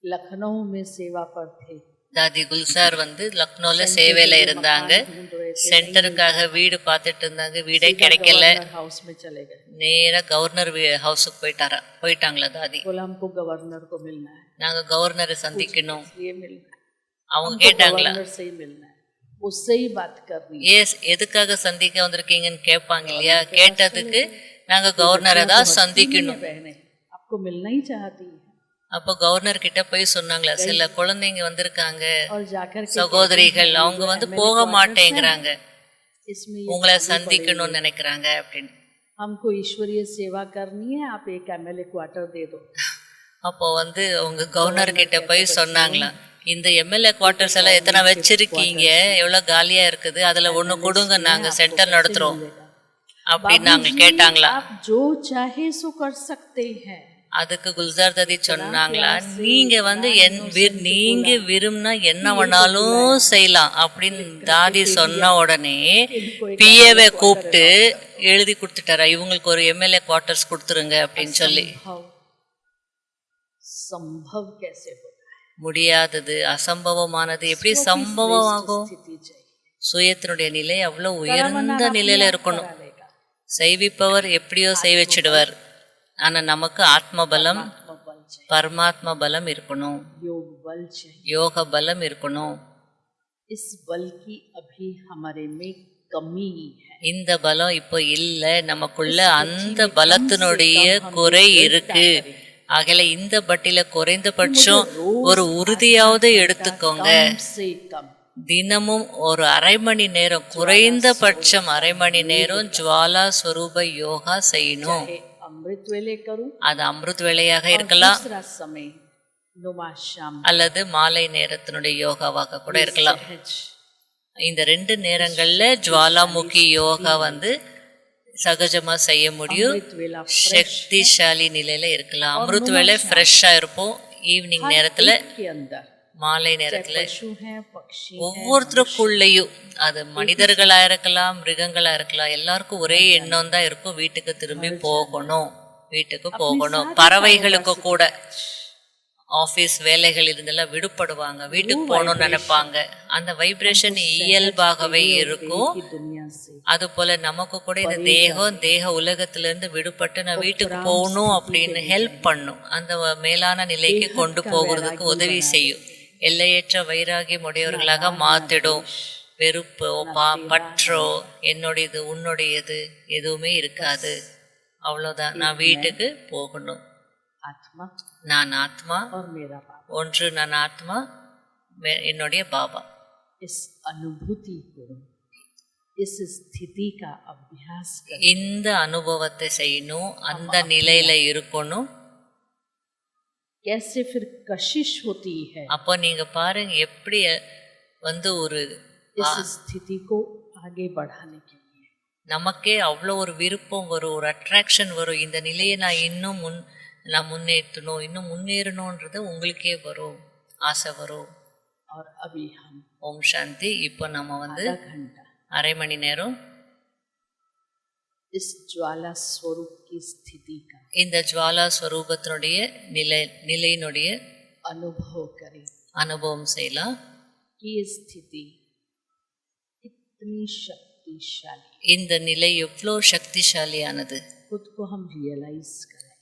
लखनऊ में सेवा पर थे, தாதி குல்சார் வந்து லக்னோல சேவையில இருந்தாங்க. சென்டருக்காக வீடு பார்த்துட்டு இருந்தாங்க, வீடே கிடைக்கல. हाउस में चले गए, நேரா கவர்னர் ஹவுஸுக்கு போயிட்டாங்களா தாதி. बोला हमको गवर्नर को मिलना है, நாங்க கவர்னரை சந்திக்கணும். इसलिए मिलना है, அவங்க கேட்டாங்களா, गवर्नर से ही मिलना है, उससे ही बात करनी है। எதுக்காக சந்திக்க வந்திருக்கீங்கன்னு கேட்பாங்க இல்லையா. கேட்டதுக்கு நாங்க கவர்னரை தான் சந்திக்கணும். बहने आपको मिलना ही चाहती है, அப்போ கவர்னர் கிட்ட போய் சொன்னாங்களா, சில குழந்தைங்க வந்திருக்காங்க और जाकर के சகோதரிகள், அவங்க வந்து போக மாட்டேங்கிறாங்க, इसमें உங்களை சந்திக்கணும்னு நினைக்கிறாங்க அப்படின்னு. हमको ईश्वरीय सेवा करनी है, आप एक एमएलए क्वार्टर दे दो। அப்போ வந்து உங்க கவர்னர் கிட்ட போய் சொன்னாங்களா, இந்த எம்எல்ஏ குவார்டர்ஸ் எல்லாம் எத்தனை வச்சிருக்கீங்க, எவ்வளவு காலியா இருக்குது, அதுல ஒண்ணு கொடுங்க, நாங்க சென்டர் நடத்துறோம் அப்படின்னு நாங்க கேட்டாங்களா. आप जो चाहे सो कर सकते हैं। அதுக்கு குல்சார் தாதி சொன்னாங்களா, நீங்க வந்து நீங்க விரும்பினா என்ன வேணாலும் செய்யலாம் அப்படின்னு தாதி சொன்ன உடனே பிஏவை கூப்பிட்டு எழுதி கொடுத்துட்டாரா, இவங்களுக்கு ஒரு எம்எல்ஏ குவார்டர்ஸ் கொடுத்துருங்க அப்படின்னு சொல்லி. संभव कैसे होता है? முடியாதது அசம்பவமானது எப்படி சம்பவம் ஆகும்? स्थिति चाहिए। சுயத்தினுடைய நிலை அவ்வளோ உயர்ந்த நிலையில இருக்கணும். करा लेगा। செய்விப்பவர் எப்படியோ செய்வச்சிடுவார். ஆனா நமக்கு ஆத்ம பலம் आत्मबल चाहिए, பரமாத்ம பலம் இருக்கணும், योग बल चाहिए। யோக பலம் இருக்கணும். इस बल की अभी हमारे में कमी है। இந்த பலம் இப்போ இல்ல நமக்குள்ள, அந்த பலத்தினுடைய குறை இருக்கு. ஆகல இந்த பட்டில குறைந்தபட்சம் ஒரு உறுதியாவது எடுத்துக்கோங்க. कम से कम தினமும் ஒரு அரை மணி நேரம், குறைந்தபட்சம் அரை மணி நேரம் ஜுவாலா ஸ்வரூப யோகா செய்யணும். चाहे अमृत वेले करूं, அது அமிர்த் வேளையாக இருக்கலாம், दूसरा समय नुमा शाम அல்லது மாலை நேரத்தினுடைய யோகாவாக கூட இருக்கலாம். सहज இந்த 2 நேரங்கள்ல ஜுவாலாமுகி யோகா சகஜமா செய்ய முடியும். अमृत वेला சக்திசாலி நிலையில இருக்கலாம். அமிர்த் வேளை ஃப்ரெஷ்ஷா இருப்போம். ஈவினிங் நேரத்துல, के अंदर மாலை நேரத்துல पशु है, पक्षी है, ஒவ்வொருத்தருக்குள்ளேயும், அது மனிதர்களா இருக்கலாம், மிருகங்களா இருக்கலாம், எல்லாருக்கும் ஒரே எண்ணம் தான் இருக்கும், வீட்டுக்கு திரும்பி போகணும், வீட்டுக்கு போகணும். பறவைகளுக்கு கூட ஆஃபீஸ் வேலைகள் இருந்தெல்லாம் விடுபடுவாங்க, வீட்டுக்கு போகணும்னு நினைப்பாங்க. அந்த வைப்ரேஷன் இயல்பாகவே இருக்கும். की दुनिया से அது போல நமக்கு கூட இந்த தேக உலகத்திலிருந்து விடுபட்டு நான் வீட்டுக்கு போகணும் அப்படின்னு ஹெல்ப் பண்ணும். அந்த மேலான நிலைக்கு கொண்டு போகிறதுக்கு உதவி செய்யும். எல்லையற்ற வைராகியம் உடையவர்களாக மாத்திடும். வெறுப்போ பற்றோ என்னுடையது உன்னுடையது எதுவுமே இருக்காது. அவ்வளோதான், நான் வீட்டுக்கு போகணும். आत्मा நான் ஆத்மா, और मेरा बाबा, ஒன்று நான் ஆத்மா, என்னுடைய பாபா. इस अनुभूति को, इस स्थिति का अभ्यास कर இந்த அனுபவத்தை செய்யணும், அந்த நிலையில இருக்கணும். कैसे फिर कशिश होती है அப்போ நீங்க பாருங்க எப்படி ஒரு इस स्थिति को आगे बढ़ाने के लिए। நமக்கே அவ்வளோ ஒரு விருப்பம் வரும், ஒரு அட்ராக்ஷன் வரும். இந்த நிலையை நான் முன்னேற்றணும், இன்னும் முன்னேறணுன்றது உங்களுக்கே வரும், ஆசை வரும். और अभी हम ஓம் சாந்தி. இப்போ நம்ம आधा घंटा அரை மணி நேரம் इस ज्वाला स्वरूप की स्थिति का இந்த ஜுவாலா ஸ்வரூபத்தினுடைய நிலையினுடைய अनुभव करें அனுபவம் செய்யலாம். कि ये स्थिति इतनी शक्तिशाली, இந்த நிலை எவ்வளோ சக்திசாலியானது. खुद को हम रियलाइज करें,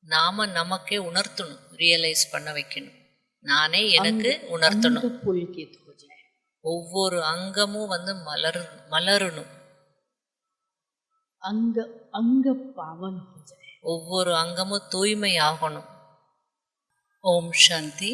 நாம நமக்கே உணர்த்தணும், ரியலைஸ் பண்ண வைக்கணும். நானே எனக்கு உணர்த்தணும். अंग पुलकित हो जाए, ஒவ்வொரு அங்கமும் மலரணும், अंग अंग पावन हो जाए। ஒவ்வொரு அங்கமும் தூய்மை ஆகணும். ஓம் சாந்தி.